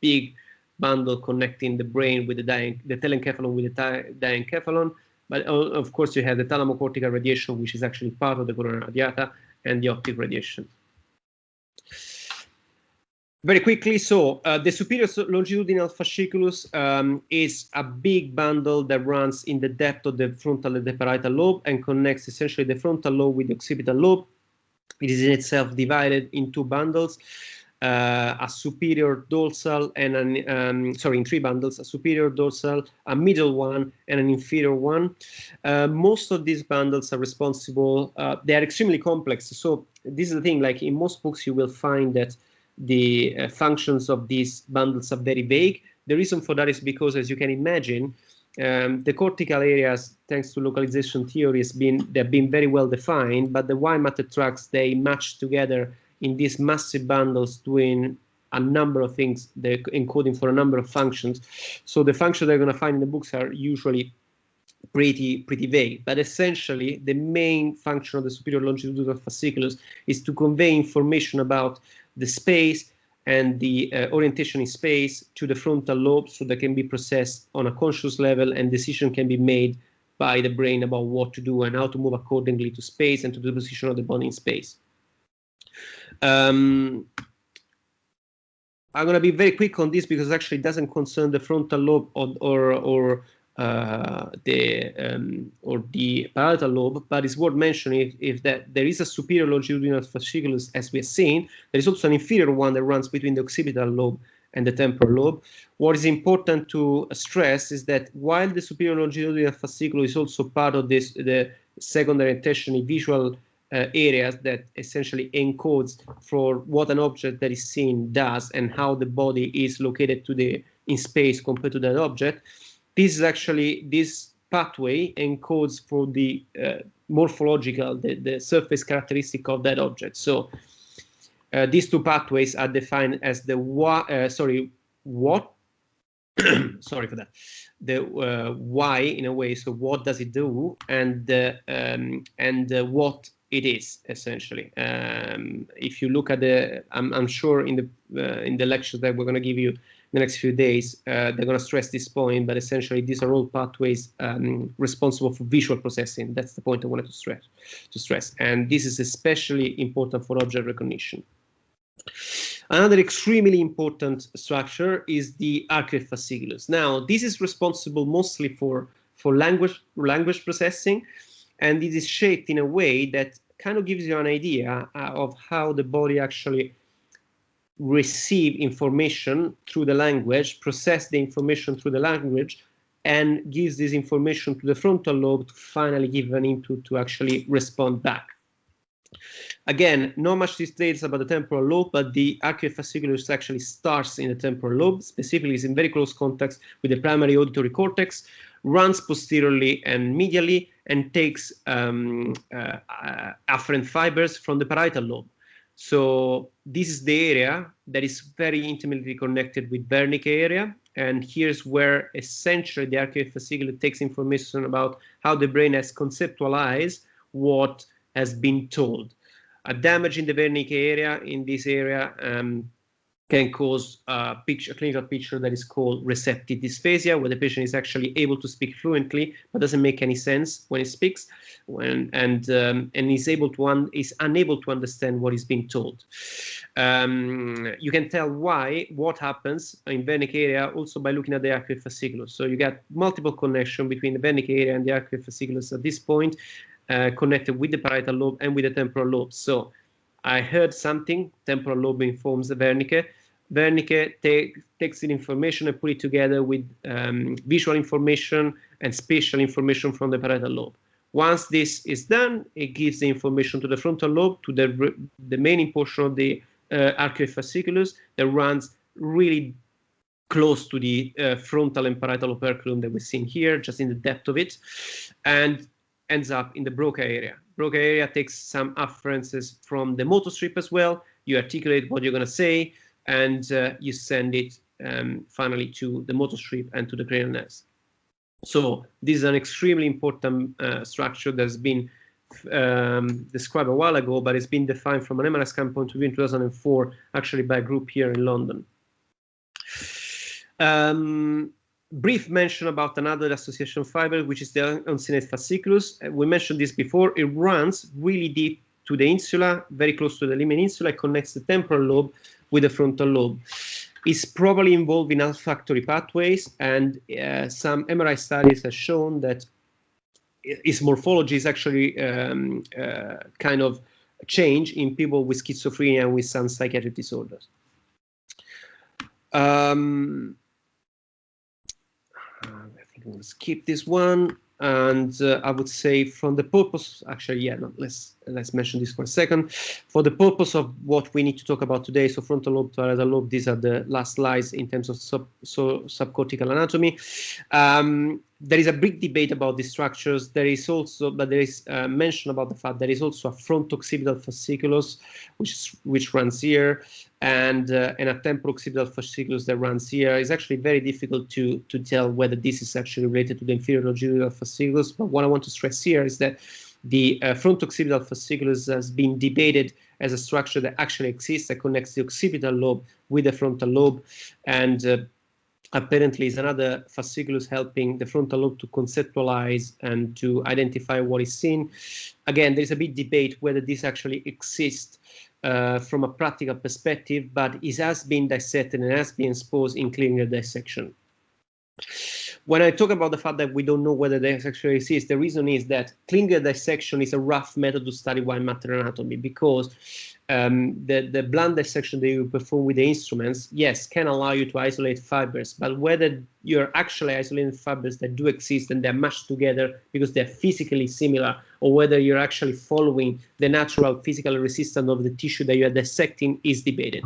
big bundle connecting the brain with the telencephalon with the diencephalon. But of course, you have the thalamocortical radiation, which is actually part of the corona radiata, and the optic radiation. Very quickly, so the superior longitudinal fasciculus is a big bundle that runs in the depth of the frontal and the parietal lobe and connects essentially the frontal lobe with the occipital lobe. It is in itself divided in two bundles. A superior dorsal and in three bundles, a superior dorsal, a middle one, and an inferior one. Most of these bundles are responsible, they are extremely complex. So this is the thing, like in most books, you will find that the functions of these bundles are very vague. The reason for that is because, as you can imagine, the cortical areas, thanks to localization theory, they've been very well defined, but the white matter tracts, they match together in these massive bundles doing a number of things. They're encoding for a number of functions. So the functions they're going to find in the books are usually pretty vague. But essentially, the main function of the superior longitudinal fasciculus is to convey information about the space and the orientation in space to the frontal lobe, so that can be processed on a conscious level, and decision can be made by the brain about what to do and how to move accordingly to space and to the position of the body in space. I'm going to be very quick on this because actually it doesn't concern the frontal lobe or the parietal lobe, but it's worth mentioning if that there is a superior longitudinal fasciculus, as we have seen. There is also an inferior one that runs between the occipital lobe and the temporal lobe. What is important to stress is that while the superior longitudinal fasciculus is also part of this, the secondary and tertiary visual areas that essentially encodes for what an object that is seen does and how the body is located in space compared to that object. This is actually, this pathway encodes for the morphological, the surface characteristic of that object. So these two pathways are defined as the sorry for that, the why in a way, so what does it do, and what it is essentially. If you look at the, I'm sure in the lectures that we're going to give you the next few days, they're going to stress this point, but essentially these are all pathways responsible for visual processing. That's the point I wanted to stress, and this is especially important for object recognition. Another extremely important structure is the arcuate fasciculus. Now, this is responsible mostly for language processing, and it is shaped in a way that kind of gives you an idea of how the body actually receive information through the language, process the information through the language, and gives this information to the frontal lobe to finally give an input to actually respond back. Again, not much details about the temporal lobe, but the arcuate fasciculus actually starts in the temporal lobe, specifically is in very close contact with the primary auditory cortex, runs posteriorly and medially, and takes afferent fibers from the parietal lobe. So this is the area that is very intimately connected with Wernicke area, and here's where essentially the arcuate fasciculus takes information about how the brain has conceptualized what has been told. A damage in the Wernicke area, in this area, can cause a clinical picture that is called receptive dysphasia, where the patient is actually able to speak fluently, but doesn't make any sense when he speaks, and is unable to understand what is being told. You can tell what happens in Wernicke area also by looking at the arcuate fasciculus. So you got multiple connection between the Wernicke area and the arcuate fasciculus at this point, connected with the parietal lobe and with the temporal lobe. So I heard something, temporal lobe informs the Wernicke. Wernicke takes the information and put it together with visual information and spatial information from the parietal lobe. Once this is done, it gives the information to the frontal lobe, to the remaining portion of the arcuate fasciculus that runs really close to the frontal and parietal operculum that we're seeing here, just in the depth of it, and ends up in the Broca area. Broca area takes some afferences from the motor strip as well. You articulate what you're going to say, and you send it finally to the motor strip and to the cranial nerves. So this is an extremely important structure that's been described a while ago, but it's been defined from an MRI scan point of view in 2004, actually by a group here in London. Brief mention about another association fiber, which is the uncinate fasciculus. We mentioned this before. It runs really deep to the insula, very close to the limit insula. It connects the temporal lobe with the frontal lobe. It's probably involved in olfactory pathways, and some MRI studies have shown that its morphology is actually kind of change in people with schizophrenia and with some psychiatric disorders. I think we'll skip this one, and I would say from the purpose, actually, yeah, no, let's mention this for a second. For the purpose of what we need to talk about today, so frontal lobe, parietal lobe, these are the last slides in terms of subcortical anatomy. There is a big debate about these structures. There is also, but there is mention about the fact there is also a fronto-occipital fasciculus, which runs here, and a temporo-occipital fasciculus that runs here. It's actually very difficult to tell whether this is actually related to the inferior longitudinal fasciculus. But what I want to stress here is that the fronto-occipital fasciculus has been debated as a structure that actually exists, that connects the occipital lobe with the frontal lobe, and apparently is another fasciculus helping the frontal lobe to conceptualize and to identify what is seen. Again, there's a big debate whether this actually exists from a practical perspective, but it has been dissected and has been exposed in clinical dissection. when I talk about the fact that we don't know whether they actually exist, the reason is that clinical dissection is a rough method to study white matter anatomy, because the blunt dissection that you perform with the instruments, yes, can allow you to isolate fibers, but whether you're actually isolating fibers that do exist and they're mashed together because they're physically similar, or whether you're actually following the natural physical resistance of the tissue that you're dissecting is debated.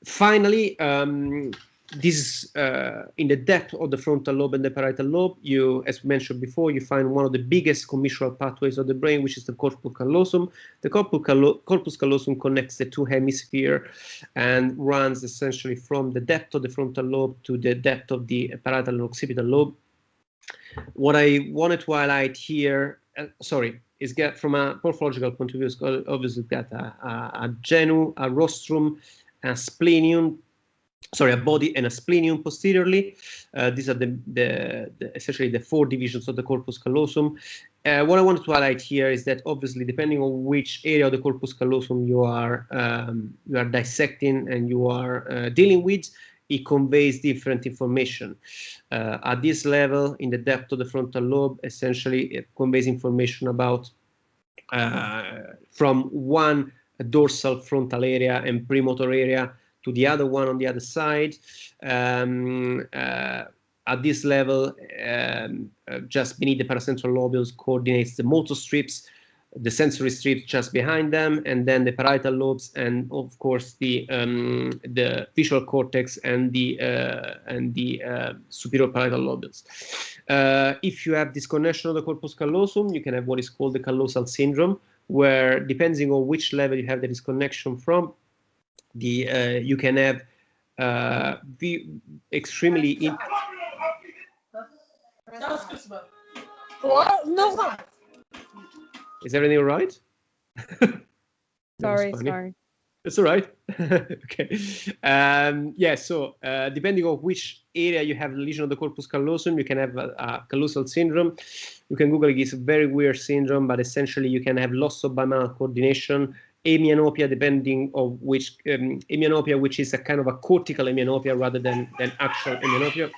Finally, this is in the depth of the frontal lobe and the parietal lobe. You, as we mentioned before, you find one of the biggest commissural pathways of the brain, which is the corpus callosum. The corpus callosum connects the two hemispheres and runs essentially from the depth of the frontal lobe to the depth of the parietal and occipital lobe. What I wanted to highlight here, is get from a morphological point of view, it's obviously got a genu, a rostrum, a splenium, a body and a splenium posteriorly. These are essentially the four divisions of the corpus callosum. What I wanted to highlight here is that obviously, depending on which area of the corpus callosum you are dissecting and you are dealing with, it conveys different information. At this level, in the depth of the frontal lobe, essentially it conveys information about from one dorsal frontal area and premotor area to the other one on the other side. At this level, just beneath the paracentral lobules coordinates the motor strips, the sensory strips just behind them, and then the parietal lobes, and of course the visual cortex and the superior parietal lobules. If you have disconnection of the corpus callosum, you can have what is called the callosal syndrome, where depending on which level you have the disconnection from, you can have extremely No. Is everything all right? Sorry. It's all right. Okay. Yeah, so depending on which area you have the lesion of the corpus callosum, you can have a callosal syndrome. You can Google it. It's a very weird syndrome, but essentially you can have loss of bimanual coordination, hemianopia, depending on which hemianopia, which is a kind of a cortical hemianopia rather than actual hemianopia.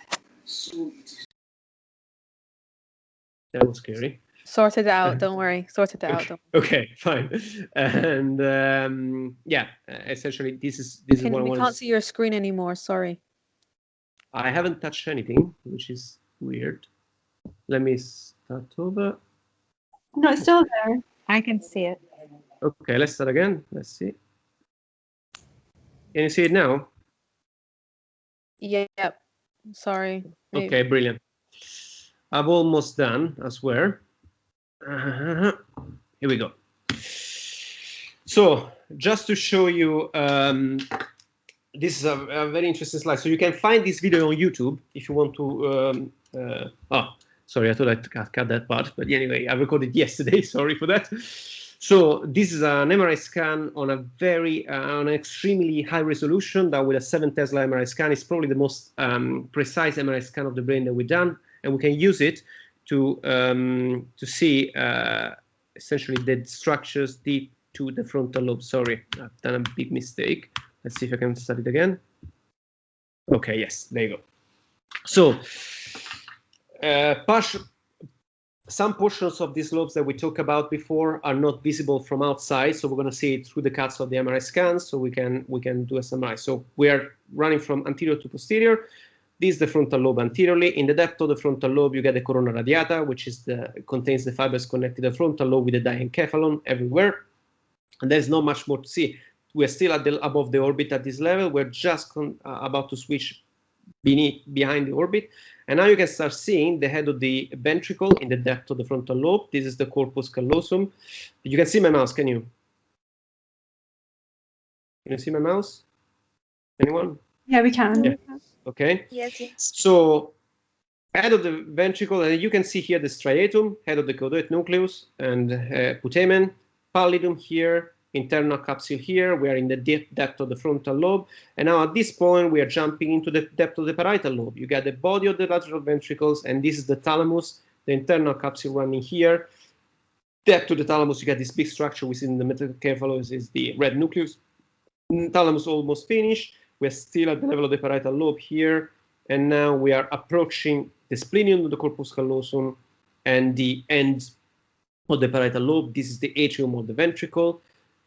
That was scary. Sort it out, don't worry. Sort it out. Okay, fine. And yeah, essentially this is what I wanted. We can't see your screen anymore, sorry. I haven't touched anything, which is weird. Let me start over. No, it's still there. I can see it. Okay, let's start again. Let's see. Can you see it now? Yep. Sorry. Maybe. Okay, brilliant. I'm almost done, I swear. Here we go. So just to show you, this is a very interesting slide. So you can find this video on YouTube if you want to. Oh, sorry, I thought I'd cut that part. But anyway, I recorded yesterday. Sorry for that. So this is an MRI scan on a on an extremely high resolution. That with a 7 Tesla MRI scan is probably the most precise MRI scan of the brain that we've done, and we can use it to see essentially the structures deep to the frontal lobe. Sorry, I've done a big mistake. Let's see if I can start it again. Okay, yes, there you go. So some portions of these lobes that we talked about before are not visible from outside, so we're going to see it through the cuts of the MRI scans, so we can do a MRI. So we are running from anterior to posterior. This is the frontal lobe anteriorly. In the depth of the frontal lobe, you get the corona radiata, which is contains the fibers connected to the frontal lobe with the diencephalon everywhere. And there's not much more to see. We're still above the orbit at this level. We're just about to switch behind the orbit. And now you can start seeing the head of the ventricle in the depth of the frontal lobe. This is the corpus callosum. You can see my mouse, can you? Can you see my mouse? Anyone? Yeah, we can. Yeah. Okay. Yes. So head of the ventricle, and you can see here the striatum, head of the caudate nucleus, and putamen, pallidum here, internal capsule here. We are in the depth of the frontal lobe. And now at this point, we are jumping into the depth of the parietal lobe. You got the body of the lateral ventricles, and this is the thalamus, the internal capsule running here. Depth to the thalamus, you get this big structure within the metacephalus is the red nucleus. Thalamus almost finished. We're still at the level of the parietal lobe here, and now we are approaching the splenium of the corpus callosum and the end of the parietal lobe. This is the atrium of the ventricle,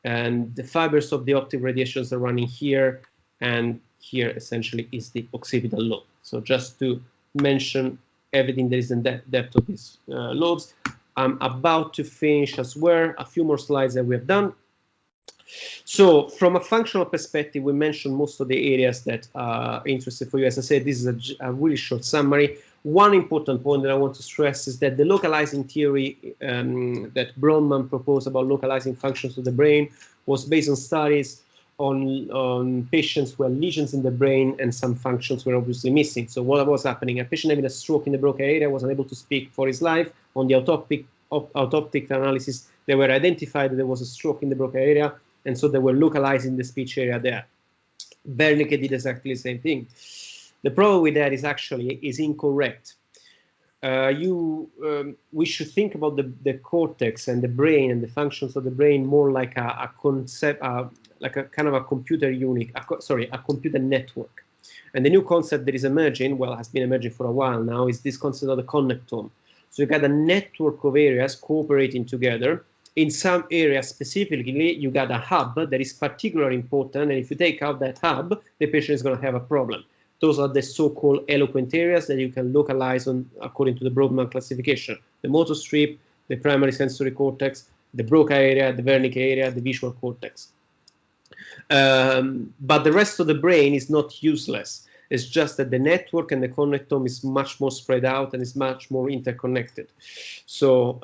and the fibers of the optic radiations are running here, and here essentially is the occipital lobe. So just to mention everything that is in depth of these lobes. I'm about to finish as well, a few more slides that we have done. So from a functional perspective, we mentioned most of the areas that are interested for you. As I said, this is a really short summary. One important point that I want to stress is that the localizing theory that Brodmann proposed about localizing functions of the brain was based on studies on patients who had lesions in the brain and some functions were obviously missing. So what was happening? A patient having a stroke in the Broca area was unable to speak for his life. On the autoptic analysis, they were identified that there was a stroke in the Broca area, and so they were localizing the speech area there. Wernicke did exactly the same thing. The problem with that is incorrect. We should think about the cortex and the brain and the functions of the brain more like a concept, like a kind of a computer unit, a computer network. And the new concept that is emerging, well, has been emerging for a while now, is this concept of the connectome. So you got a network of areas cooperating together. In some areas specifically, you got a hub that is particularly important, and if you take out that hub, the patient is going to have a problem. Those are the so-called eloquent areas that you can localize on according to the Brodmann classification. The motor strip, the primary sensory cortex, the Broca area, the Wernicke area, the visual cortex. But the rest of the brain is not useless. It's just that the network and the connectome is much more spread out and is much more interconnected. So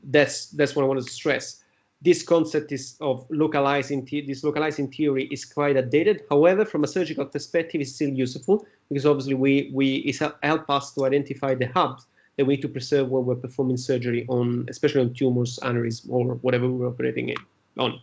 that's what I wanted to stress. This concept of localizing theory is quite outdated. However, from a surgical perspective, it's still useful because obviously it helps us to identify the hubs that we need to preserve when we're performing surgery on, especially on tumors, aneurysm, or whatever we're operating on.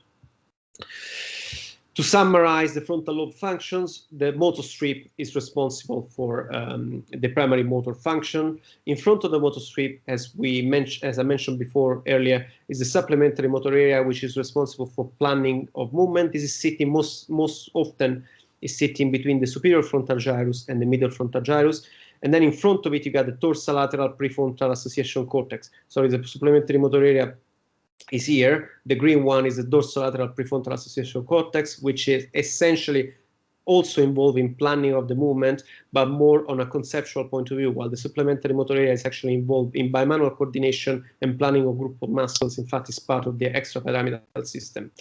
To summarize the frontal lobe functions, the motor strip is responsible for the primary motor function. In front of the motor strip, as I mentioned before earlier, is the supplementary motor area, which is responsible for planning of movement. This is sitting most often is sitting between the superior frontal gyrus and the middle frontal gyrus. And then in front of it, you got the dorsolateral prefrontal association cortex. So the supplementary motor area is here. The green one is the dorsolateral prefrontal association cortex, which is essentially also involved in planning of the movement, but more on a conceptual point of view, while the supplementary motor area is actually involved in bimanual coordination and planning of group of muscles. In fact, it's part of the extrapyramidal system.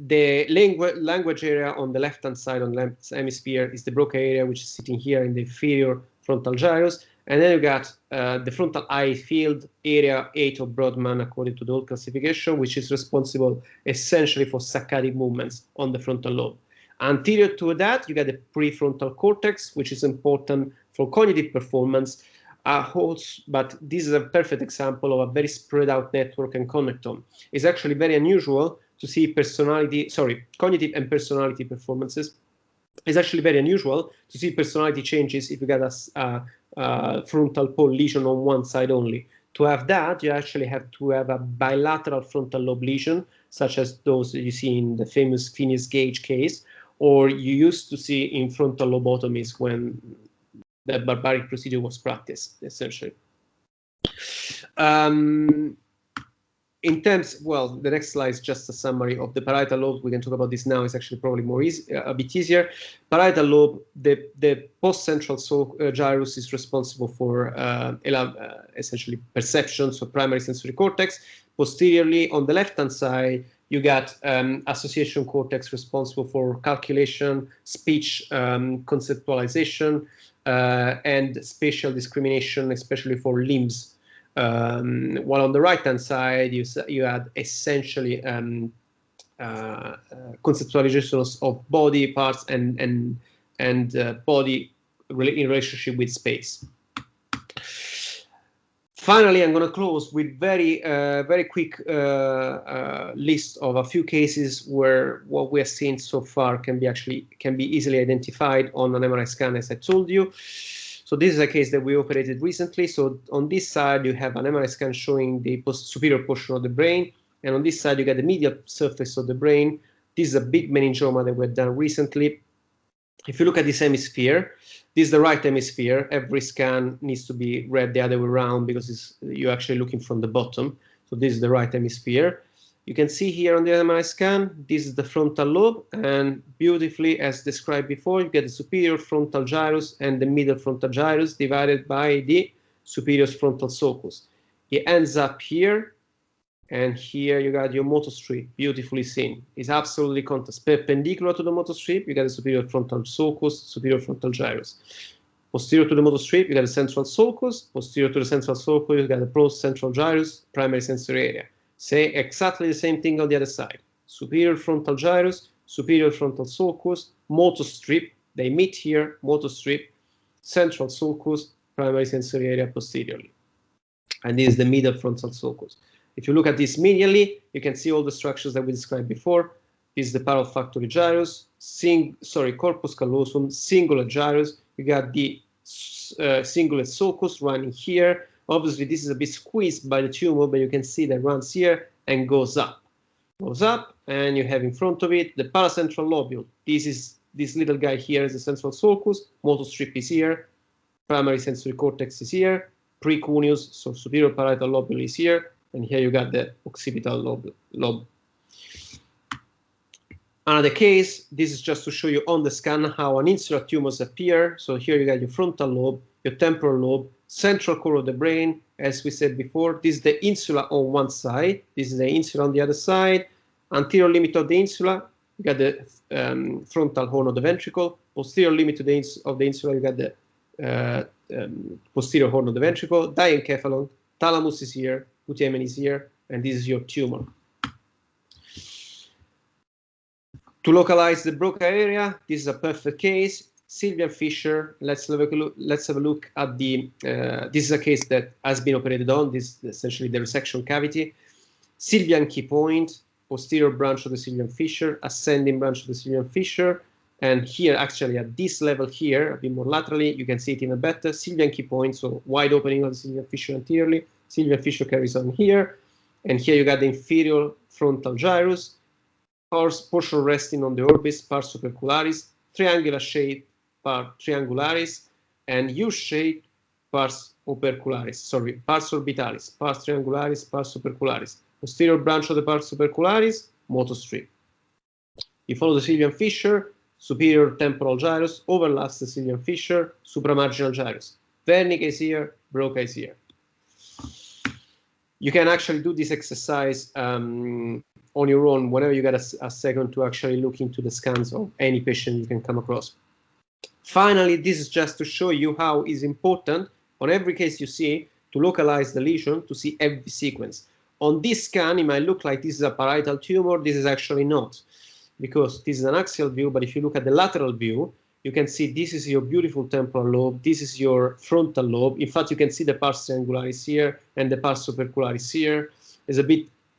The language area on the left-hand side, on the left hemisphere, is the Broca area, which is sitting here in the inferior frontal gyrus. And then you got the frontal eye field, area 8 of Brodmann, according to the old classification, which is responsible essentially for saccadic movements on the frontal lobe. Anterior to that, you got the prefrontal cortex, which is important for cognitive performance. But this is a perfect example of a very spread out network and connectome. It's actually very unusual to see cognitive and personality performances. It's actually very unusual to see personality changes if you got a frontal pole lesion on one side only. To have that, you actually have to have a bilateral frontal lobe lesion, such as those that you see in the famous Phineas Gage case, or you used to see in frontal lobotomies when that barbaric procedure was practiced, essentially. In terms, well, the next slide is just a summary of the parietal lobe. We can talk about this now. It's actually probably a bit easier. Parietal lobe, the post-central gyrus is responsible for essentially perception, so primary sensory cortex. Posteriorly, on the left-hand side, you got association cortex responsible for calculation, speech conceptualization, and spatial discrimination, especially for limbs. While on the right-hand side, you had essentially conceptualizations of body parts and body in relationship with space. Finally, I'm going to close with very quick list of a few cases where what we have seen so far can be easily identified on an MRI scan, as I told you. So this is a case that we operated recently. So on this side, you have an MRI scan showing the superior portion of the brain. And on this side, you get the medial surface of the brain. This is a big meningioma that we've done recently. If you look at this hemisphere, this is the right hemisphere. Every scan needs to be read the other way around because you're actually looking from the bottom. So this is the right hemisphere. You can see here on the MRI scan, this is the frontal lobe, and beautifully, as described before, you get the superior frontal gyrus and the middle frontal gyrus divided by the superior frontal sulcus. It ends up here, and here you got your motor strip, beautifully seen. It's absolutely perpendicular to the motor strip. You got the superior frontal sulcus, superior frontal gyrus. Posterior to the motor strip, you got the central sulcus. Posterior to the central sulcus, you got the postcentral gyrus, primary sensory area. Say exactly the same thing on the other side. Superior frontal gyrus, superior frontal sulcus, motor strip. They meet here, motor strip, central sulcus, primary sensory area posteriorly. And this is the middle frontal sulcus. If you look at this medially, you can see all the structures that we described before. This is the parolfactory gyrus, corpus callosum, singular gyrus. You got the cingulate sulcus running here. Obviously, this is a bit squeezed by the tumor, but you can see that runs here and goes up. Goes up, and you have in front of it the paracentral lobule. This little guy here is the central sulcus. Motor strip is here. Primary sensory cortex is here. Precuneus, so superior parietal lobule is here. And here you got the occipital lobe. Another case, this is just to show you on the scan how an insular tumors appear. So here you got your frontal lobe, your temporal lobe, central core of the brain. As we said before, this is the insula on one side. This is the insula on the other side. Anterior limit of the insula, you got the frontal horn of the ventricle. Posterior limit of the insula, you got the posterior horn of the ventricle. Diencephalon, thalamus is here, putamen is here, and this is your tumor. To localize the Broca area, this is a perfect case. Sylvian fissure. Let's have a look at the. This is a case that has been operated on. This is essentially the resection cavity. Sylvian key point, posterior branch of the Sylvian fissure, ascending branch of the Sylvian fissure, and here, actually, at this level here, a bit more laterally, you can see it even better. Sylvian key point, so wide opening of the Sylvian fissure anteriorly. Sylvian fissure carries on here, and here you got the inferior frontal gyrus, portion resting on the orbis, pars opercularis, triangular shape, pars triangularis, and U-shaped pars opercularis. Sorry, pars orbitalis, pars triangularis, pars opercularis. Posterior branch of the pars opercularis, motor strip. You follow the Sylvian fissure, superior temporal gyrus overlaps the Sylvian fissure, supramarginal gyrus. Wernicke is here, Broca is here. You can actually do this exercise on your own whenever you get a second to actually look into the scans of any patient you can come across. Finally, this is just to show you how it's important on every case you see to localize the lesion to see every sequence. On this scan, it might look like this is a parietal tumor. This is actually not, because this is an axial view, but if you look at the lateral view, you can see this is your beautiful temporal lobe, this is your frontal lobe. In fact, you can see the pars triangularis here and the pars opercularis here.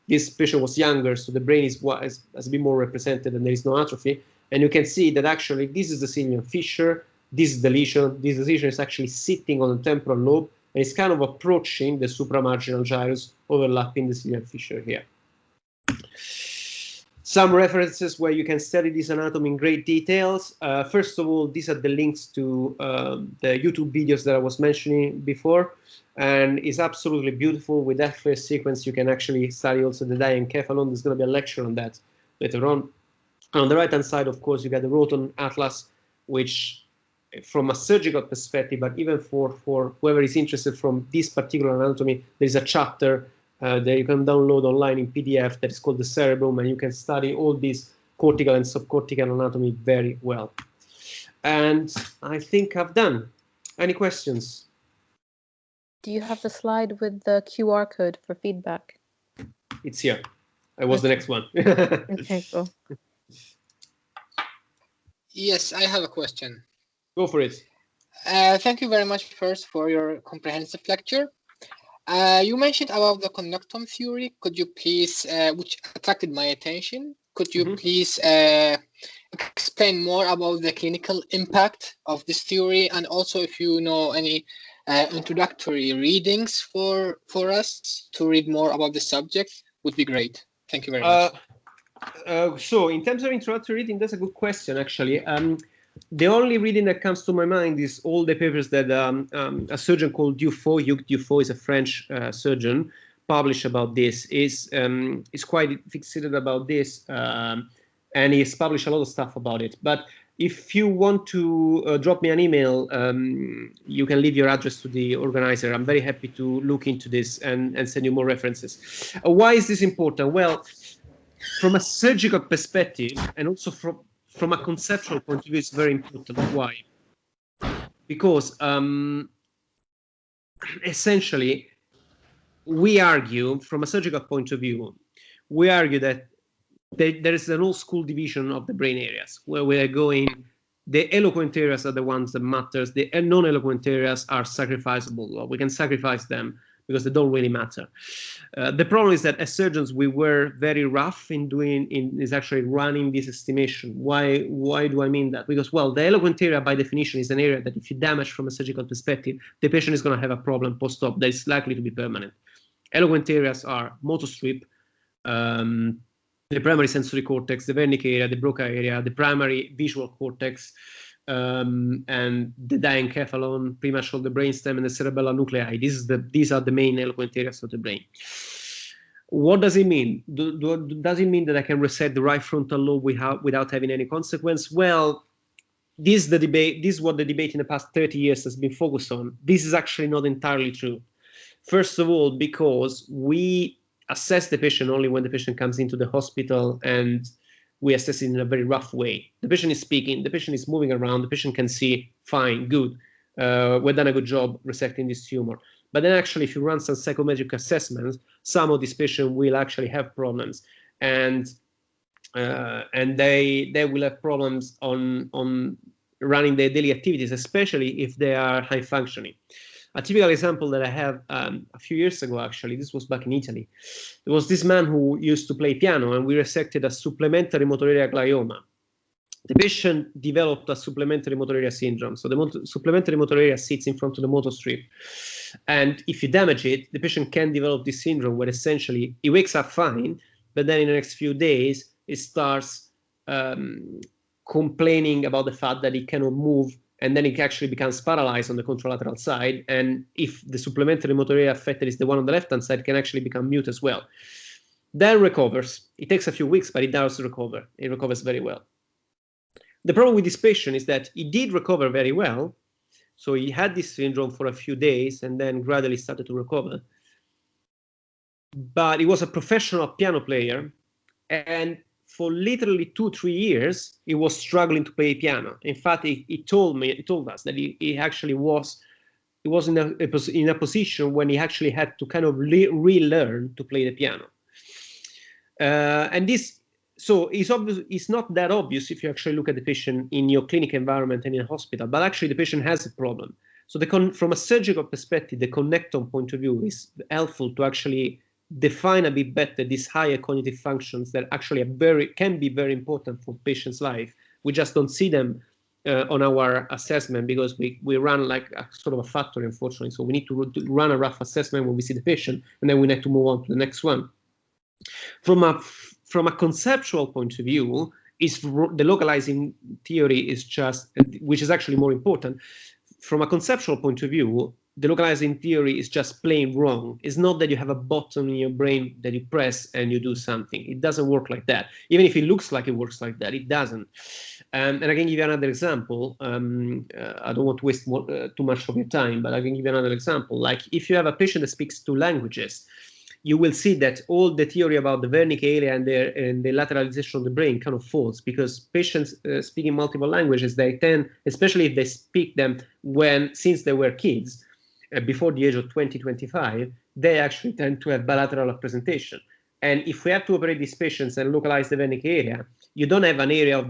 This patient was younger, so the brain is a bit more represented and there is no atrophy. And you can see that actually this is the Sylvian fissure, this is the lesion. This lesion is actually sitting on the temporal lobe and it's kind of approaching the supramarginal gyrus, overlapping the Sylvian fissure here. Some references where you can study this anatomy in great details. First of all, these are the links to the YouTube videos that I was mentioning before. And it's absolutely beautiful. With that first sequence, you can actually study also the diencephalon. There's going to be a lecture on that later on. And on the right-hand side, of course, you got the Rhannon atlas, which from a surgical perspective, but even for whoever is interested from this particular anatomy, there's a chapter that you can download online in PDF that is called the cerebrum, and you can study all these cortical and subcortical anatomy very well. And I think I've done. Any questions? Do you have the slide with the QR code for feedback? It's here. I was the next one. Okay, cool. Yes, I have a question. Go for it. Thank you very much first for your comprehensive lecture. You mentioned about the conductome theory. Could you please, which attracted my attention, could you please explain more about the clinical impact of this theory, and also if you know any introductory readings for us to read more about the subject would be great. Thank you very much. So in terms of introductory reading, that's a good question, actually. The only reading that comes to my mind is all the papers that a surgeon called Dufault, Hugues Dufault is a French surgeon, published about this. Is quite fixated about this, and he's published a lot of stuff about it. But if you want to drop me an email, you can leave your address to the organizer. I'm very happy to look into this and send you more references. Why is this important? Well, from a surgical perspective, and also from a conceptual point of view, it's very important. Why? Because essentially, we argue, from a surgical point of view, we argue that there is an old school division of the brain areas, where we are going, the eloquent areas are the ones that matters, the non-eloquent areas are sacrificable, or we can sacrifice them because they don't really matter. The problem is that as surgeons, we were very rough in actually running this estimation. Why do I mean that? Because, well, the eloquent area by definition is an area that if you damage from a surgical perspective, the patient is going to have a problem post-op that is likely to be permanent. Eloquent areas are motor strip, the primary sensory cortex, the Wernicke area, the Broca area, the primary visual cortex, and the diencephalon, prima shoulder brainstem, and the cerebellar nuclei. These are the main eloquent areas of the brain. What does it mean? Does it mean that I can reset the right frontal lobe without having any consequence? Well, this is the debate. This is what the debate in the past 30 years has been focused on. This is actually not entirely true. First of all, because we assess the patient only when the patient comes into the hospital, and we assess it in a very rough way. The patient is speaking, the patient is moving around, the patient can see, fine, good. We've done a good job resecting this tumor. But then actually, if you run some psychometric assessments, some of these patients will actually have problems. And they will have problems on running their daily activities, especially if they are high functioning. A typical example that I have a few years ago, actually, this was back in Italy. There was this man who used to play piano, and we resected a supplementary motor area glioma. The patient developed a supplementary motor area syndrome. So the supplementary motor area sits in front of the motor strip. And if you damage it, the patient can develop this syndrome where essentially he wakes up fine, but then in the next few days, he starts complaining about the fact that he cannot move, and then it actually becomes paralyzed on the contralateral side. And if the supplementary motor area affected is the one on the left-hand side, it can actually become mute as well. Then recovers. It takes a few weeks, but it does recover. It recovers very well. The problem with this patient is that he did recover very well. So he had this syndrome for a few days and then gradually started to recover. But he was a professional piano player, and for literally 2-3 years, he was struggling to play piano. In fact, he told us that he actually was in a position when he actually had to kind of relearn to play the piano. And this, so it's not that obvious if you actually look at the patient in your clinic environment and in a hospital, but actually the patient has a problem. So from a surgical perspective, the connectome point of view is helpful to actually define a bit better these higher cognitive functions that actually can be very important for patients' life. We just don't see them on our assessment because we run like a sort of a factory, unfortunately. So we need to run a rough assessment when we see the patient, and then we need to move on to the next one. From a conceptual point of view, the localizing theory is just, which is actually more important. From a conceptual point of view, the localizing theory is just plain wrong. It's not that you have a button in your brain that you press and you do something. It doesn't work like that. Even if it looks like it works like that, it doesn't. And I can give you another example. I don't want to waste too much of your time, but I can give you another example. Like if you have a patient that speaks 2 languages, you will see that all the theory about the Wernicke area and the lateralization of the brain kind of falls, because patients speaking multiple languages, they tend, especially if they speak them since they were kids, before the age of 20-25, they actually tend to have bilateral representation. And if we have to operate these patients and localize the Wernicke area, you don't have an area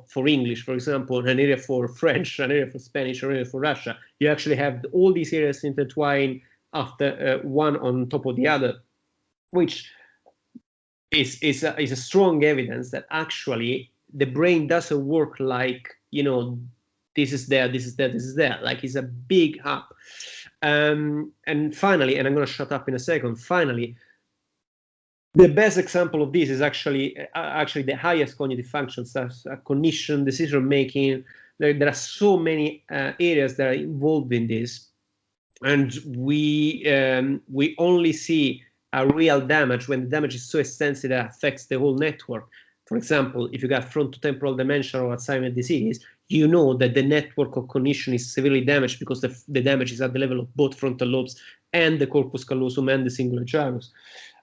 for English, for example, an area for French, an area for Spanish, an area for Russia. You actually have all these areas intertwined after one on top of the other, which is a strong evidence that actually the brain doesn't work like, this is there, this is there, this is there. Like it's a big hub. And finally, and I'm going to shut up in a second, finally, The best example of this is actually the highest cognitive functions, such as cognition, decision making. There are so many areas that are involved in this, and we only see a real damage when the damage is so extensive that it affects the whole network. For example, if you got frontotemporal dementia or Alzheimer's disease, you know that the network of cognition is severely damaged because the damage is at the level of both frontal lobes and the corpus callosum and the cingulate gyrus.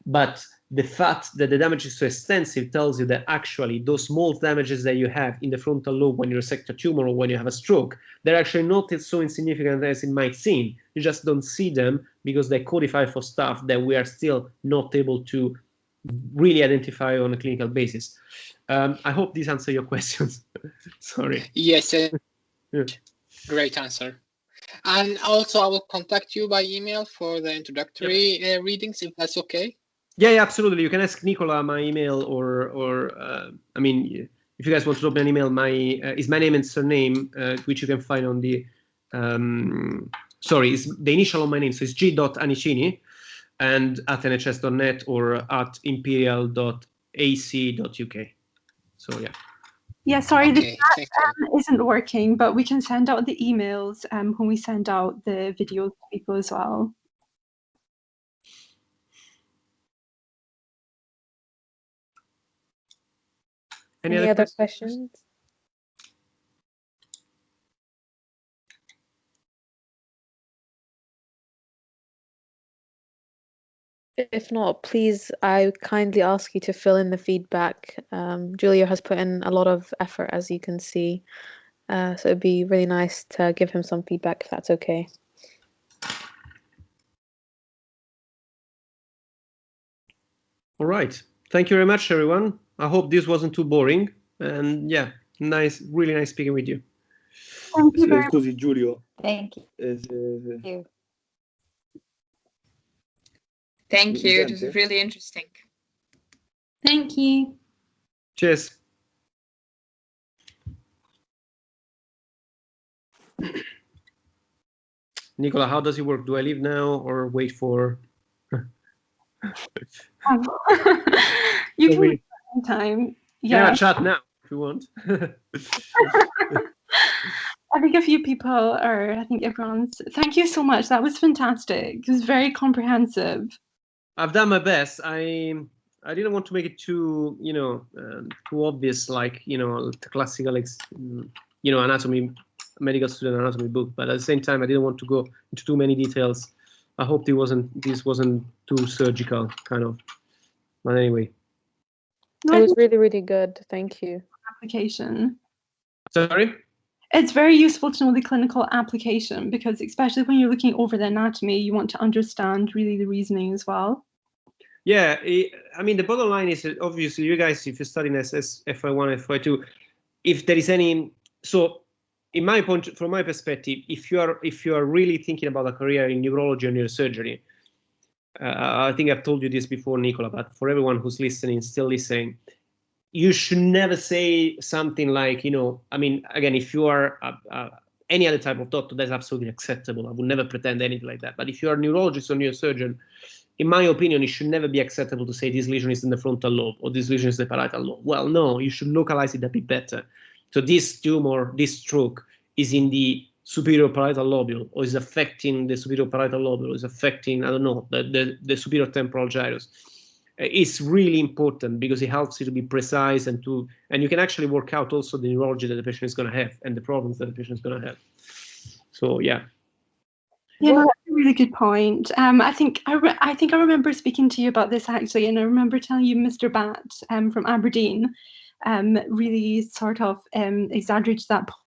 But the fact that the damage is so extensive tells you that actually those small damages that you have in the frontal lobe when you resect a tumor or when you have a stroke, they're actually not so insignificant as it might seem. You just don't see them because they codify for stuff that we are still not able to really identify on a clinical basis. I hope this answers your questions. Sorry. Yes, Yeah. Great answer. And also, I will contact you by email for the introductory readings, if that's okay. Yeah, absolutely. You can ask Nicola my email, or I mean, if you guys want to drop me an email, is my name and surname, which you can find on the sorry, it's the initial of my name, so it's g.anichini, and at nhs.net or at imperial.ac.uk. So yeah. Yeah, sorry, Okay, the chat isn't working, but we can send out the emails when we send out the videos to people as well. Any other questions? If not, please, I kindly ask you to fill in the feedback. Giulio has put in a lot of effort, as you can see. So it'd be really nice to give him some feedback, if that's okay. All right. Thank you very much, everyone. I hope this wasn't too boring. And yeah, nice, really nice speaking with you. Thank you very much. Scusi, Giulio. Thank you. Mi Thank you. It was sente? really interesting. Thank you. Cheers. Nicola, how does it work? Do I leave now or wait for? You can leave at any time. Yeah, chat now if you want. I think a few people are, I think everyone's, thank you so much. That was fantastic. It was very comprehensive. I've done my best. I didn't want to make it too, too obvious, like, the classical, anatomy, medical student anatomy book. But at the same time, I didn't want to go into too many details. I hope this wasn't too surgical, kind of. But anyway. It was really, really good. Thank you. Application. Sorry? It's very useful to know the clinical application because especially when you're looking over the anatomy, you want to understand really the reasoning as well. Yeah, I mean, the bottom line is that obviously you guys, if you're studying SS, FY1, FY2, if there is any, so in my point, from my perspective, if you are really thinking about a career in neurology or neurosurgery, I think I've told you this before, Nicola, but for everyone who's listening, still listening, you should never say something like, I mean, again, if you are any other type of doctor, that's absolutely acceptable. I would never pretend anything like that. But if you are a neurologist or neurosurgeon, in my opinion, it should never be acceptable to say this lesion is in the frontal lobe or this lesion is the parietal lobe. Well, no, you should localize it a bit better. So this tumor, this stroke is in the superior parietal lobule, or is affecting the superior parietal lobule, or is affecting, I don't know, the superior temporal gyrus. It's really important because it helps you to be precise and you can actually work out also the neurology that the patient is going to have and the problems that the patient is going to have. So yeah. Yeah, no, that's a really good point. I think I remember speaking to you about this actually, and I remember telling you Mr. Bat from Aberdeen really sort of exaggerated that